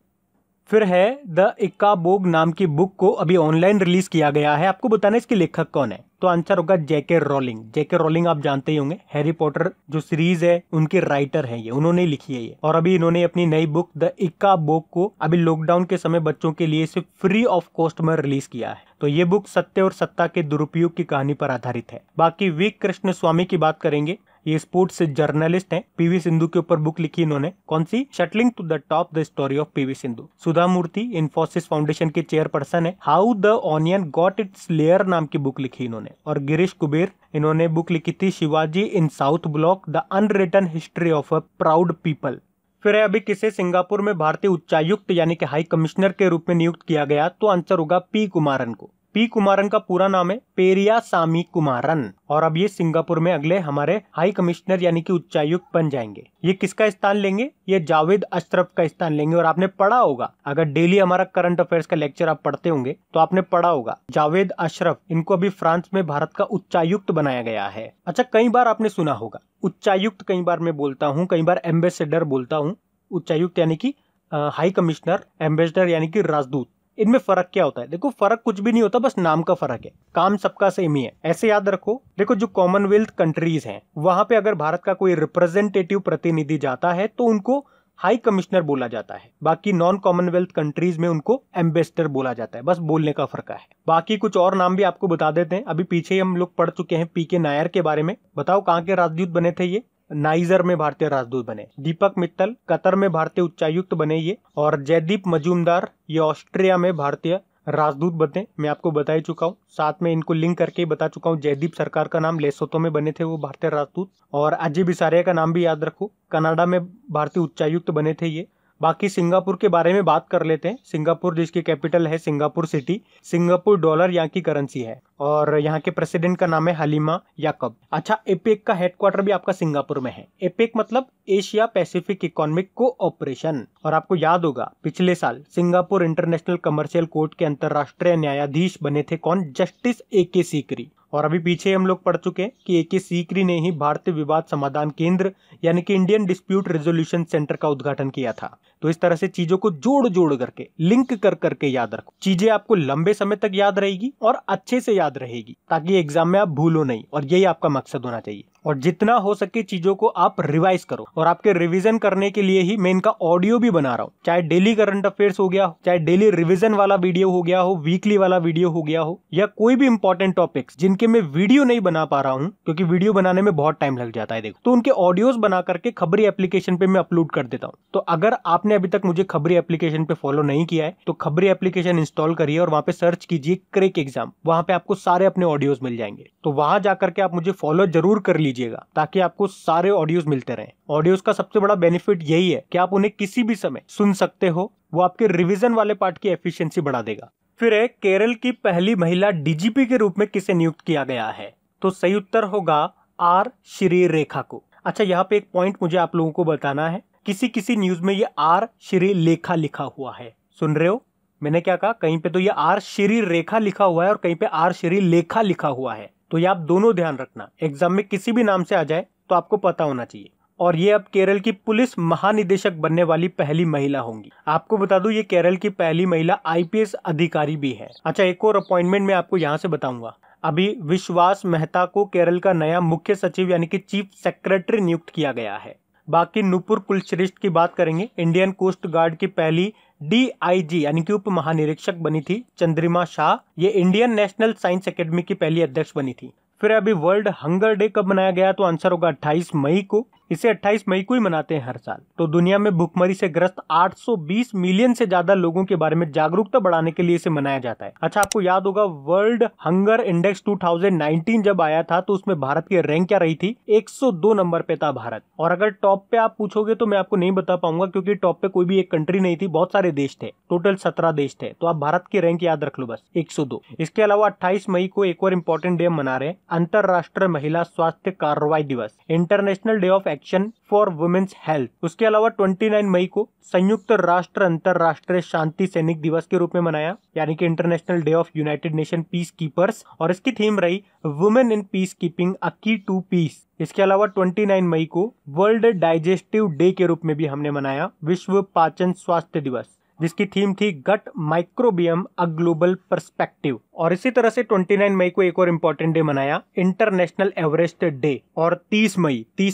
फिर है द इक्काबोग नाम की बुक को अभी ऑनलाइन रिलीज किया गया है। आपको बताना इसके लेखक कौन है? तो आंसर होगा JK रॉलिंग। JK रॉलिंग आप जानते ही होंगे, हैरी पॉटर जो सीरीज है उनके राइटर हैं ये, उन्होंने लिखी है ये। और अभी इन्होंने अपनी नई बुक द इक्काबोग को अभी लॉकडाउन के समय बच्चों के लिए सिर्फ फ्री ऑफ कॉस्ट में रिलीज किया है। तो ये बुक सत्य और सत्ता के दुरुपयोग की कहानी पर आधारित है। बाकी वी कृष्ण स्वामी की बात करेंगे, ये स्पोर्ट्स जर्नलिस्ट हैं। पीवी सिंधु के ऊपर बुक लिखी इन्होंने, कौन सी? Shuttling to the top, the story of PV Sindhu. Sudha Murthy Infosys foundation के चेयरपर्सन है। How the onion got its layer नाम की बुक लिखी इन्होंने। और गिरीश कुबेर, इन्होंने बुक लिखी थी Shivaji in South Block, the unwritten history of a proud people. फिर अभी किसे सिंगापुर में भारतीय उच्चायुक्त यानी कि हाई कमिश्नर के रूप में नियुक्त किया गया? तो आंसर होगा पी कुमारन को। पी कुमारन का पूरा नाम है पेरियासामी कुमारन, और अब ये सिंगापुर में अगले हमारे हाई कमिश्नर यानी कि उच्चायुक्त बन जाएंगे। ये किसका स्थान लेंगे? ये जावेद अशरफ का स्थान लेंगे। और आपने पढ़ा होगा, अगर डेली हमारा करंट अफेयर्स का लेक्चर आप पढ़ते होंगे तो आपने पढ़ा होगा जावेद अशरफ, इनको अभी फ्रांस में भारत का उच्चायुक्त बनाया गया है। अच्छा, कई बार आपने सुना होगा उच्चायुक्त, कई बार मैं बोलता हूँ, कई बार एम्बेसडर बोलता हूँ। उच्चायुक्त यानी कि हाई कमिश्नर, एम्बेसडर यानी कि राजदूत। इनमें फर्क क्या होता है? देखो, फर्क कुछ भी नहीं होता, बस नाम का फर्क है, काम सबका सेम ही है। ऐसे याद रखो। देखो, जो कॉमनवेल्थ कंट्रीज हैं वहां पे अगर भारत का कोई रिप्रेजेंटेटिव प्रतिनिधि जाता है तो उनको हाई कमिश्नर बोला जाता है। बाकी नॉन कॉमनवेल्थ कंट्रीज में उनको एम्बेसडर बोला जाता है। बस बोलने का फर्क है। बाकी कुछ और नाम भी आपको बता देते हैं। अभी पीछे हम लोग पढ़ चुके हैं पीके नायर के बारे में। बताओ कहाँ के राजदूत बने थे ये? नाइजर में भारतीय राजदूत बने। दीपक मित्तल कतर में भारतीय उच्चायुक्त बने ये। और जयदीप मजूमदार ये ऑस्ट्रिया में भारतीय राजदूत बने। मैं आपको बता ही चुका हूँ, साथ में इनको लिंक करके बता चुका हूँ। जयदीप सरकार का नाम लेसोतो में बने थे वो भारतीय राजदूत। और अजय बिसारिया का नाम भी याद रखो, कनाडा में भारतीय उच्चायुक्त बने थे ये। बाकी सिंगापुर के बारे में बात कर लेते हैं। सिंगापुर जिसकी कैपिटल है सिंगापुर सिटी। सिंगापुर डॉलर यहाँ की करेंसी है और यहाँ के प्रेसिडेंट का नाम है हलीमा याकब। अच्छा, एपेक का हेडक्वार्टर भी आपका सिंगापुर में है। एपेक मतलब एशिया पैसिफिक इकोनॉमिक कोऑपरेशन। और आपको याद होगा पिछले साल सिंगापुर इंटरनेशनल कमर्शियल कोर्ट के अंतरराष्ट्रीय न्यायाधीश बने थे कौन? Justice AK. सीकरी। और अभी पीछे हम लोग पढ़ चुके हैं कि ए.के. सीकरी ने ही भारतीय विवाद समाधान केंद्र यानी कि इंडियन डिस्प्यूट रेजोल्यूशन सेंटर का उद्घाटन किया था। तो इस तरह से चीजों को जोड़ जोड़ करके, लिंक कर करके याद रखो। चीजें आपको लंबे समय तक याद रहेगी और अच्छे से याद रहेगी, ताकि एग्जाम में आप भूलो नहीं। और यही आपका मकसद होना चाहिए। और जितना हो सके चीजों को आप रिवाइज करो। और आपके रिवीजन करने के लिए ही मैं इनका ऑडियो भी बना रहा हूँ। चाहे डेली करंट अफेयर्स हो गया हो, चाहे डेली रिवीजन वाला वीडियो हो गया हो, वीकली वाला वीडियो हो गया हो, या कोई भी इंपॉर्टेंट टॉपिक्स जिनके मैं वीडियो नहीं बना पा रहा हूँ क्योंकि वीडियो बनाने में बहुत टाइम लग जाता है, देखो, तो उनके ऑडियोज बना करके खबरी एप्लीकेशन पे मैं अपलोड कर देता हूँ। तो अगर आपने अभी तक मुझे खबरी एप्लीकेशन पे फॉलो नहीं किया है तो खबरी एप्लीकेशन इंस्टॉल करिए और वहां पे सर्च कीजिए क्रैक एग्जाम। वहां पे आपको सारे अपने ऑडियोज मिल जाएंगे। तो वहां जाकर के आप मुझे फॉलो जरूर कर लीजिएगा ताकि आपको सारे ऑडियोज मिलते रहें। ऑडियोज का सबसे बड़ा बेनिफिट यही है कि आप उन्हें किसी भी समय सुन सकते हो। वो आपके रिवीजन वाले पार्ट की एफिशिएंसी बढ़ा देगा। फिर है केरल की पहली महिला डीजीपी के रूप में किसे नियुक्त किया गया है? तो सही उत्तर होगा आर श्री रेखा को। अच्छा, यहाँ पे एक पॉइंट मुझे आप लोगों को बताना है। किसी किसी न्यूज में ये आर श्री लेखा लिखा हुआ है। सुन रहे हो मैंने क्या कहा? कहीं पे तो ये आर श्री रेखा लिखा हुआ है और कहीं पे आर श्री लेखा लिखा हुआ है। तो ये आप दोनों ध्यान रखना, एग्जाम में किसी भी नाम से आ जाए तो आपको पता होना चाहिए। और ये अब केरल की पुलिस महानिदेशक बनने वाली पहली महिला होंगी। आपको बता दूं ये केरल की पहली महिला आईपीएस अधिकारी भी है। अच्छा, एक और अपॉइंटमेंट मैं आपको यहाँ से बताऊंगा। अभी विश्वास मेहता को केरल का नया मुख्य सचिव यानी कि चीफ सेक्रेटरी नियुक्त किया गया है। बाकी नुपुर कुलश्रेष्ठ की बात करेंगे। इंडियन कोस्ट गार्ड की पहली डीआईजी यानी कि उप महानिरीक्षक बनी थी चंद्रिमा शाह। ये इंडियन नेशनल साइंस एकेडमी की पहली अध्यक्ष बनी थी। फिर अभी वर्ल्ड हंगर डे कब मनाया गया? तो आंसर होगा 28 मई को। इसे 28 मई को ही मनाते हैं हर साल। तो दुनिया में भुखमरी से ग्रस्त 820 मिलियन से ज्यादा लोगों के बारे में जागरूकता बढ़ाने के लिए इसे मनाया जाता है। अच्छा, आपको याद होगा वर्ल्ड हंगर इंडेक्स 2019 जब आया था तो उसमें भारत की रैंक क्या रही थी? 102 नंबर पे था भारत। और अगर टॉप पे आप पूछोगे तो मैं आपको नहीं बता पाऊंगा क्योंकि टॉप पे कोई भी एक कंट्री नहीं थी, बहुत सारे देश थे, टोटल 17 देश थे। तो आप भारत की रैंक याद रख लो बस, 102। इसके अलावा 28 मई को एक और इम्पोर्टेंट डे मना रहे हैं, अंतरराष्ट्रीय महिला स्वास्थ्य कार्रवाई दिवस, International Day of Action for Women's Health. उसके अलावा 29 मई को संयुक्त राष्ट्र अंतरराष्ट्रीय शांति सैनिक दिवस के रूप में मनाया, यानी कि international Day of United nation peace keepers. और इसकी थीम रही women in peace keeping a की टू पीस। इसके अलावा 29 मई को वर्ल्ड डाइजेस्टिव डे के रूप में भी हमने मनाया विश्व पाचन स्वास्थ्य दिवस, जिसकी थीम थी गट माइक्रोबियम अ ग्लोबल पर्सपेक्टिव। और इसी तरह से 29 मई को एक और इम्पोर्टेंट डे मनाया इंटरनेशनल एवरेस्ट डे। और 30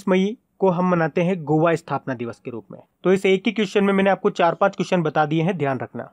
मई को हम मनाते हैं गोवा स्थापना दिवस के रूप में। तो इस एक ही क्वेश्चन में मैंने आपको 4-5 क्वेश्चन बता दिए हैं, ध्यान रखना।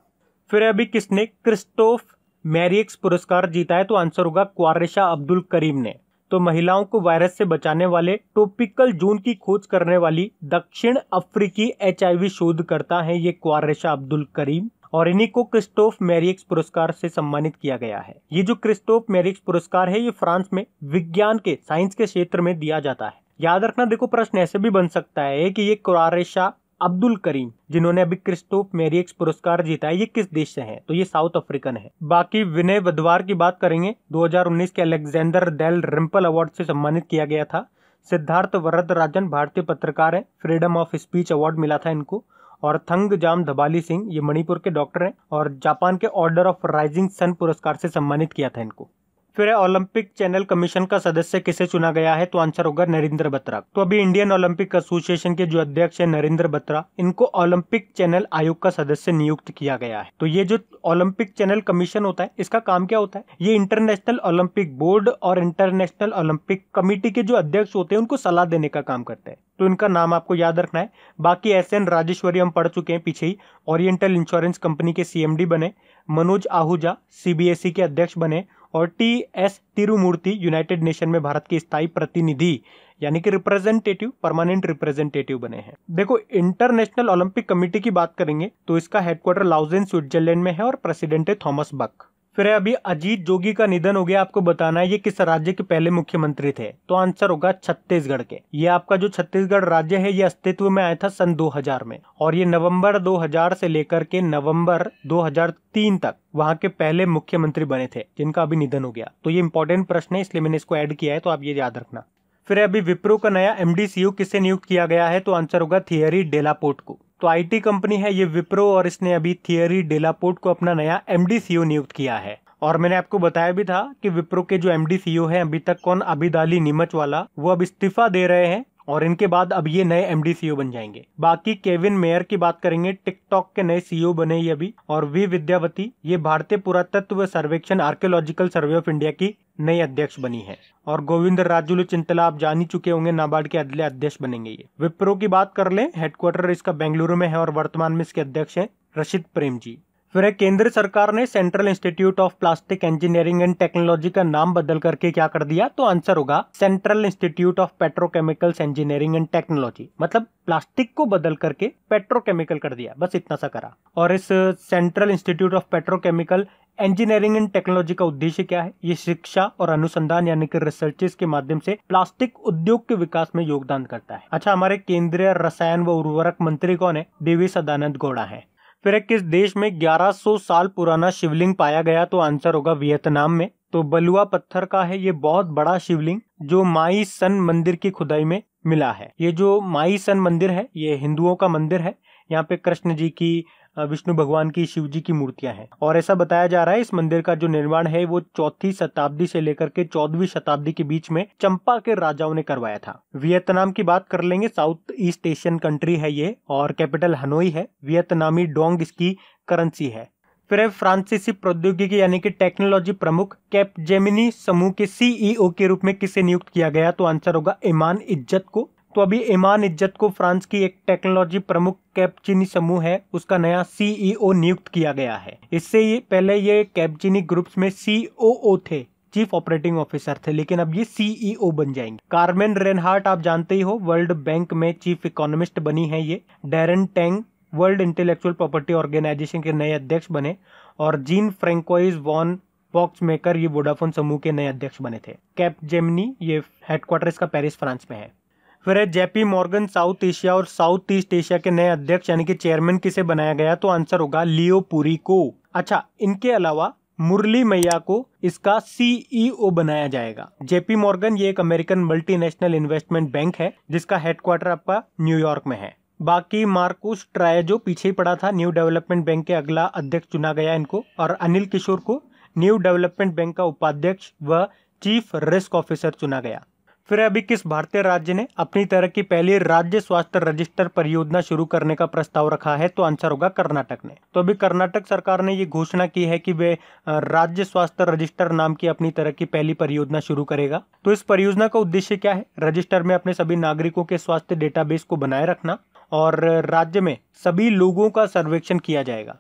फिर अभी किसने क्रिस्टोफ मैरियक्स पुरस्कार जीता है? तो आंसर होगा क्वारेशा अब्दुल करीम ने। तो महिलाओं को वायरस से बचाने वाले टॉपिकल जून की खोज करने वाली दक्षिण अफ्रीकी HIV शोधकर्ता है ये क्वारेशा अब्दुल करीम, और इन्हीं को क्रिस्टोफ मैरियक्स पुरस्कार से सम्मानित किया गया है। ये जो क्रिस्टोफ मैरियक्स पुरस्कार है ये फ्रांस में विज्ञान के साइंस के क्षेत्र में दिया जाता है। याद रखना, देखो प्रश्न ऐसे भी बन सकता है कि ये क्वारेशा अब्दुल करीम जिन्होंने अभी क्रिस्टोफ मैरियक्स पुरस्कार जीता है ये किस देश से हैं, तो ये साउथ अफ्रीकन है। बाकी विनय वधवार की बात करेंगे, 2019 के अलेक्जेंडर डेल रिम्पल अवार्ड से सम्मानित किया गया था। सिद्धार्थ वरदराजन भारतीय पत्रकार है, फ्रीडम ऑफ स्पीच अवार्ड मिला था इनको। और थंगजाम धबाली सिंह ये मणिपुर के डॉक्टर हैं और जापान के ऑर्डर ऑफ राइजिंग सन पुरस्कार से सम्मानित किया था इनको। फिर ओलंपिक चैनल कमीशन का सदस्य किसे चुना गया है, तो आंसर होगा नरेंद्र बत्रा। तो अभी इंडियन ओलंपिक एसोसिएशन के जो अध्यक्ष है नरेंद्र बत्रा, इनको ओलंपिक चैनल आयोग का सदस्य नियुक्त किया गया है। तो ये जो ओलंपिक चैनल कमीशन होता है इसका काम क्या होता है, ये इंटरनेशनल ओलंपिक बोर्ड और इंटरनेशनल ओलंपिक कमेटी के जो अध्यक्ष होते हैं उनको सलाह देने का काम करते हैं। तो इनका नाम आपको याद रखना है। बाकी SN राजेश्वरी हम पढ़ चुके हैं पीछे ही, ओरिएंटल इंश्योरेंस कंपनी के CMD बने। मनोज आहूजा CBSE के अध्यक्ष बने। और TS तिरुमूर्ति यूनाइटेड नेशन में भारत के स्थायी प्रतिनिधि यानी कि रिप्रेजेंटेटिव, परमानेंट रिप्रेजेंटेटिव बने हैं। देखो इंटरनेशनल ओलंपिक कमेटी की बात करेंगे तो इसका हेडक्वार्टर लाउजेन स्विट्जरलैंड में है और प्रेसिडेंट है थॉमस बक। फिर अभी अजीत जोगी का निधन हो गया, आपको बताना है ये किस राज्य के पहले मुख्यमंत्री थे, तो आंसर होगा छत्तीसगढ़ के। ये आपका जो छत्तीसगढ़ राज्य है ये अस्तित्व में आया था सन 2000 में, और ये नवंबर 2000 से लेकर के नवंबर 2003 तक वहां के पहले मुख्यमंत्री बने थे, जिनका अभी निधन हो गया। तो ये इंपॉर्टेंट प्रश्न है इसलिए मैंने इसको ऐड किया है, तो आप ये याद रखना। फिर अभी विप्रो का नया MD CEO किससे नियुक्त किया गया है, तो आंसर होगा थियरी डेलापोर्ट को। तो IT कंपनी है ये विप्रो और इसने अभी थियरी डेलापोर्ट को अपना नया MD CEO नियुक्त किया है। और मैंने आपको बताया भी था कि विप्रो के जो MD CEO है अभी तक कौन, अबिदाली नीमचवाला, वो अब इस्तीफा दे रहे हैं और इनके बाद अब ये नए MD CEO बन जाएंगे। बाकी केविन मेयर की बात करेंगे, टिकटॉक के नए CEO बने ये अभी। और वी विद्यावती ये भारतीय पुरातत्व सर्वेक्षण आर्कियोलॉजिकल सर्वे ऑफ इंडिया की नई अध्यक्ष बनी है। और गोविंद राजुलु चिंतला आप जान ही चुके होंगे, नाबार्ड के अगले अध्यक्ष बनेंगे ये। विप्रो की बात कर लें, हेडक्वार्टर इसका बेंगलुरु में है और वर्तमान में इसके अध्यक्ष हैं रशिद प्रेम जी। फिर केंद्र सरकार ने central institute of plastic engineering and technology का नाम बदल करके क्या कर दिया, तो आंसर होगा central institute of petrochemicals engineering and technology. मतलब प्लास्टिक को बदल करके पेट्रोकेमिकल कर दिया, बस इतना सा करा। और इस central institute of petrochemical engineering and technology का उद्देश्य क्या है, ये शिक्षा और अनुसंधान यानी कि रिसर्चेस के माध्यम से प्लास्टिक उद्योग के विकास में योगदान करता है। अच्छा, हमारे केंद्रीय रसायन व उर्वरक मंत्री कौन है, DV सदानंद गौड़ा है। फिर किस देश में 1100 साल पुराना शिवलिंग पाया गया, तो आंसर होगा वियतनाम में। तो बलुआ पत्थर का है ये बहुत बड़ा शिवलिंग जो माई सन मंदिर की खुदाई में मिला है। ये जो माई सन मंदिर है ये हिंदुओं का मंदिर है। यहाँ पे कृष्ण जी की, विष्णु भगवान की, शिव जी की मूर्तियां हैं। और ऐसा बताया जा रहा है इस मंदिर का जो निर्माण है वो 4वीं शताब्दी से लेकर के 14वीं शताब्दी के बीच में चंपा के राजाओं ने करवाया था। वियतनाम की बात कर लेंगे, साउथ ईस्ट एशियन कंट्री है ये और कैपिटल हनोई है। वियतनामी डोंग इसकी करेंसी है। फिर फ्रांसीसी प्रौद्योगिकी यानी कि टेक्नोलॉजी प्रमुख कैपजेमिनी समूह के CEO के रूप में किसे नियुक्त किया गया, तो आंसर होगा ईमान इज्जत को। तो अभी ईमान इज्जत को फ्रांस की एक टेक्नोलॉजी प्रमुख कैपचिनी समूह है उसका नया CEO नियुक्त किया गया है। इससे ये पहले ये कैपचिनी ग्रुप्स में COO थे, चीफ ऑपरेटिंग ऑफिसर थे, लेकिन अब ये CEO बन जाएंगे। कार्मेन रेनहार्ट आप जानते ही हो, वर्ल्ड बैंक में चीफ इकोनॉमिस्ट बनी है ये। Daren Tang World Intellectual Property Organisation के नए अध्यक्ष बने। और Jean Francois van Boxmeer ये वोडाफोन समूह के नए अध्यक्ष बने थे। कैपजेमिनी ये हेडक्वार्टर इसका पेरिस फ्रांस में है। फिर JP मॉर्गन साउथ एशिया और साउथ ईस्ट एशिया के नए अध्यक्ष यानी कि चेयरमैन किसे बनाया गया, तो आंसर होगा लियो पुरी को। अच्छा, इनके अलावा मुरली मैया को इसका CEO बनाया जाएगा। JP मॉर्गन ये एक अमेरिकन मल्टीनेशनल इन्वेस्टमेंट बैंक है जिसका हेडक्वार्टर आपका न्यूयॉर्क में है। बाकी मार्कुस ट्राय जो पीछे ही पड़ा था, न्यू डेवलपमेंट बैंक के अगला अध्यक्ष चुना गया इनको। और अनिल किशोर को न्यू डेवलपमेंट बैंक का उपाध्यक्ष व चीफ रिस्क ऑफिसर चुना गया। फिर अभी किस भारतीय राज्य ने अपनी तरह की पहली राज्य स्वास्थ्य रजिस्टर परियोजना शुरू करने का प्रस्ताव रखा है, तो आंसर होगा कर्नाटक ने। तो अभी कर्नाटक सरकार ने ये घोषणा की है कि वे राज्य स्वास्थ्य रजिस्टर नाम की अपनी तरह की पहली परियोजना शुरू करेगा। तो इस परियोजना का उद्देश्य क्या है, रजिस्टर में अपने सभी नागरिकों के स्वास्थ्य डेटाबेस को बनाए रखना और राज्य में सभी लोगों का सर्वेक्षण किया जाएगा।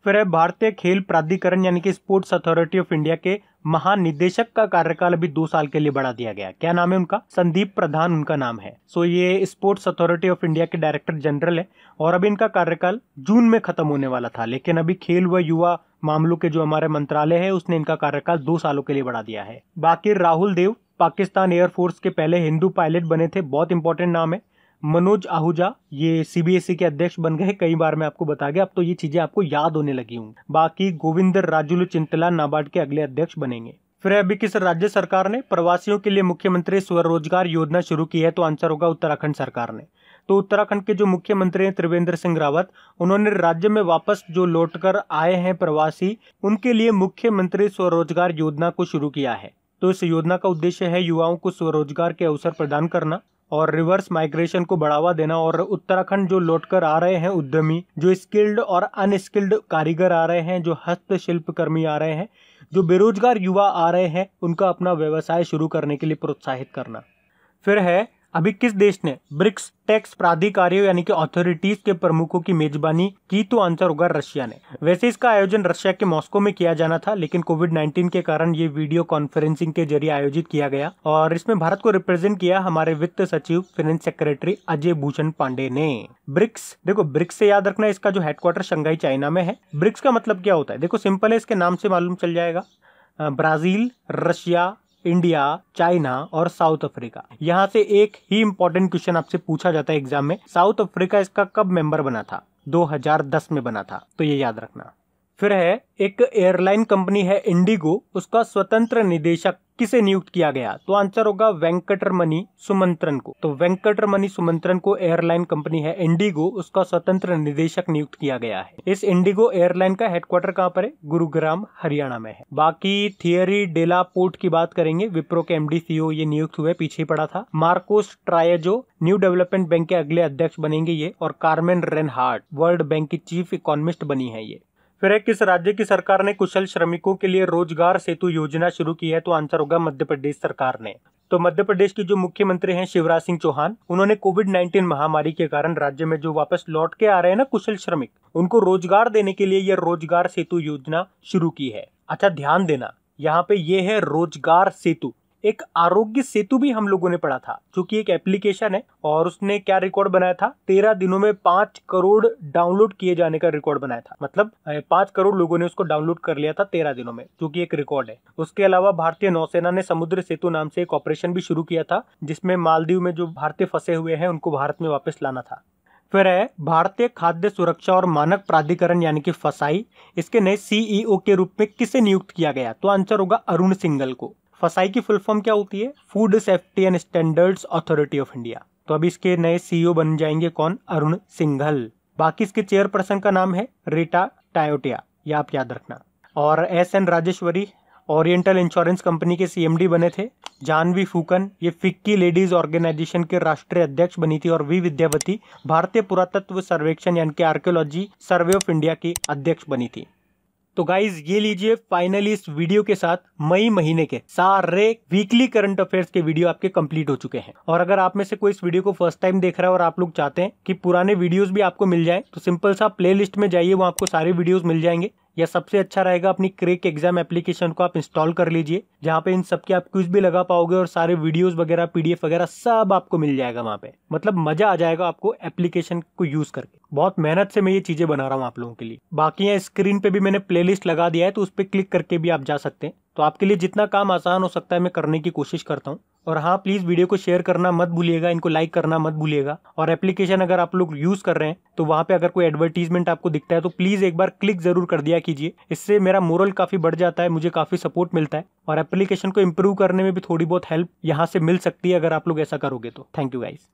फिर भारतीय खेल प्राधिकरण यानी कि स्पोर्ट्स अथॉरिटी ऑफ इंडिया के महानिदेशक का कार्यकाल अभी 2 साल के लिए बढ़ा दिया गया। क्या नाम है उनका? संदीप प्रधान उनका नाम है। सो ये स्पोर्ट्स अथॉरिटी ऑफ इंडिया के डायरेक्टर जनरल है और अभी इनका कार्यकाल जून में खत्म होने वाला था, लेकिन अभी खेल व युवा मामलों के जो हमारे मंत्रालय है उसने इनका कार्यकाल 2 सालों के लिए बढ़ा दिया है। बाकी राहुल देव पाकिस्तान एयरफोर्स के पहले हिंदू पायलट बने थे, बहुत इंपॉर्टेंट नाम है। मनोज आहूजा ये सीबीएसई के अध्यक्ष बन गए, कई बार मैं आपको बता गया, अब तो ये चीजें आपको याद होने लगी हूँ। बाकी गोविंदर राजुलु चिंतला नाबार्ड के अगले अध्यक्ष बनेंगे। फिर अभी किस राज्य सरकार ने प्रवासियों के लिए मुख्यमंत्री स्वरोजगार योजना शुरू की है? तो आंसर होगा उत्तराखंड सरकार ने। तो उत्तराखंड के जो मुख्यमंत्री हैं त्रिवेंद्र सिंह रावत, उन्होंने राज्य में वापस जो लौटकर आए हैं प्रवासी, उनके लिए मुख्यमंत्री स्वरोजगार योजना को शुरू किया है। तो इस योजना का उद्देश्य है युवाओं को स्वरोजगार के अवसर प्रदान करना और रिवर्स माइग्रेशन को बढ़ावा देना। और उत्तराखंड जो लौटकर आ रहे हैं उद्यमी, जो स्किल्ड और अनस्किल्ड कारीगर आ रहे हैं, जो हस्तशिल्प कर्मी आ रहे हैं, जो बेरोजगार युवा आ रहे हैं, उनका अपना व्यवसाय शुरू करने के लिए प्रोत्साहित करना। फिर है अभी किस देश ने ब्रिक्स टैक्स प्राधिकारियों यानी कि अथॉरिटीज के प्रमुखों की मेजबानी की? तो आंसर होगा रशिया ने। वैसे इसका आयोजन रशिया के मॉस्को में किया जाना था, लेकिन कोविड-19 के कारण ये वीडियो कॉन्फ्रेंसिंग के जरिए आयोजित किया गया और इसमें भारत को रिप्रेजेंट किया हमारे वित्त सचिव फाइनेंस सेक्रेटरी अजय भूषण पांडे ने। ब्रिक्स, देखो ब्रिक्स से याद रखना इसका जो हेडक्वार्टर शंघाई चाइना में है। ब्रिक्स का मतलब क्या होता है? देखो सिंपल है, इसके नाम से मालूम चल जाएगा। ब्राजील, रशिया, इंडिया, चाइना और साउथ अफ्रीका। यहाँ से एक ही इंपॉर्टेंट क्वेश्चन आपसे पूछा जाता है एग्जाम में, साउथ अफ्रीका इसका कब मेंबर बना था? 2010 में बना था, तो ये याद रखना। फिर है एक एयरलाइन कंपनी है इंडिगो, उसका स्वतंत्र निदेशक किसे नियुक्त किया गया? तो आंसर होगा वेंकटरमणि सुमंत्रन को। तो वेंकटरमणि सुमंत्रन को एयरलाइन कंपनी है इंडिगो, उसका स्वतंत्र निदेशक नियुक्त किया गया है। इस इंडिगो एयरलाइन का हेडक्वार्टर कहाँ पर है? गुरुग्राम हरियाणा में है। बाकी थियरी डेला पोर्ट की बात करेंगे, विप्रो के एमडी सीईओ ये नियुक्त हुए, पीछे पड़ा था। मार्कोस ट्रायजो न्यू डेवलपमेंट बैंक के अगले अध्यक्ष बनेंगे ये, और कार्मेन रेनहार्ट वर्ल्ड बैंक की चीफ इकोनॉमिस्ट बनी है ये। फिर है किस राज्य की सरकार ने कुशल श्रमिकों के लिए रोजगार सेतु योजना शुरू की है? तो आंसर होगा मध्य प्रदेश सरकार ने। तो मध्य प्रदेश की जो मुख्यमंत्री हैं शिवराज सिंह चौहान, उन्होंने कोविड-19 महामारी के कारण राज्य में जो वापस लौट के आ रहे हैं ना कुशल श्रमिक, उनको रोजगार देने के लिए यह रोजगार सेतु योजना शुरू की है। अच्छा ध्यान देना, यहाँ पे ये है रोजगार सेतु। एक आरोग्य सेतु भी हम लोगों ने पढ़ा था, जो कि एक एप्लीकेशन है और उसने क्या रिकॉर्ड बनाया था? 13 दिनों में 5 करोड़ डाउनलोड किए जाने का रिकॉर्ड बनाया था। मतलब 5 करोड़ लोगों ने उसको डाउनलोड कर लिया था 13 दिनों में, जो कि एक रिकॉर्ड है। उसके अलावा भारतीय नौसेना ने समुद्र सेतु नाम से एक ऑपरेशन भी शुरू किया था, जिसमें मालदीव में जो भारतीय फंसे हुए हैं उनको भारत में वापस लाना था। फिर है भारतीय खाद्य सुरक्षा और मानक प्राधिकरण यानी कि फसाई, इसके नए सीईओ के रूप में किसे नियुक्त किया गया? तो आंसर होगा अरुण सिंघल को। फसाई की फुल फॉर्म क्या होती है? Food safety and standards authority of India. तो अभी इसके नए सीईओ बन जाएंगे कौन? अरुण सिंघल। बाकी इसके चेयरपर्सन का नाम है रीटा टायोटिया, ये आप याद रखना। और SN. Rajeshwari oriental insurance company के सीएमडी बने थे। जानवी फूकन ये फिक्की लेडीज ऑर्गेनाइजेशन के राष्ट्रीय अध्यक्ष बनी थी। और वी विद्यावती भारतीय पुरातत्व सर्वेक्षण यानी कि आर्कियोलॉजी सर्वे ऑफ इंडिया की अध्यक्ष बनी थी। तो गाइज ये लीजिए फाइनली इस वीडियो के साथ मई महीने के सारे वीकली करंट अफेयर्स के वीडियो आपके कंप्लीट हो चुके हैं। और अगर आप में से कोई इस वीडियो को फर्स्ट टाइम देख रहा है और आप लोग चाहते हैं कि पुराने वीडियोस भी आपको मिल जाए, तो सिंपल सा प्लेलिस्ट में जाइए, वहां आपको सारे वीडियोस मिल जाएंगे। या सबसे अच्छा रहेगा अपनी क्रैक एग्जाम एप्लीकेशन को आप इंस्टॉल कर लीजिए, जहाँ पे इन सब की आप क्विज भी लगा पाओगे और सारे वीडियोस वगैरह पीडीएफ वगैरह सब आपको मिल जाएगा वहाँ पे। मतलब मजा आ जाएगा आपको एप्लीकेशन को यूज करके। बहुत मेहनत से मैं ये चीजें बना रहा हूँ आप लोगों के लिए। बाकी यहाँ स्क्रीन पे भी मैंने प्लेलिस्ट लगा दिया है, तो उस पर क्लिक करके भी आप जा सकते हैं। तो आपके लिए जितना काम आसान हो सकता है मैं करने की कोशिश करता हूँ। और हाँ, प्लीज वीडियो को शेयर करना मत भूलिएगा, इनको लाइक करना मत भूलिएगा। और एप्लीकेशन अगर आप लोग यूज कर रहे हैं तो वहाँ पे अगर कोई एडवर्टीजमेंट आपको दिखता है तो प्लीज एक बार क्लिक जरूर कर दिया कीजिए। इससे मेरा मोरल काफी बढ़ जाता है, मुझे काफी सपोर्ट मिलता है और एप्लीकेशन को इम्प्रूव करने में भी थोड़ी बहुत हेल्प यहाँ से मिल सकती है अगर आप लोग ऐसा करोगे तो। Thank you guys.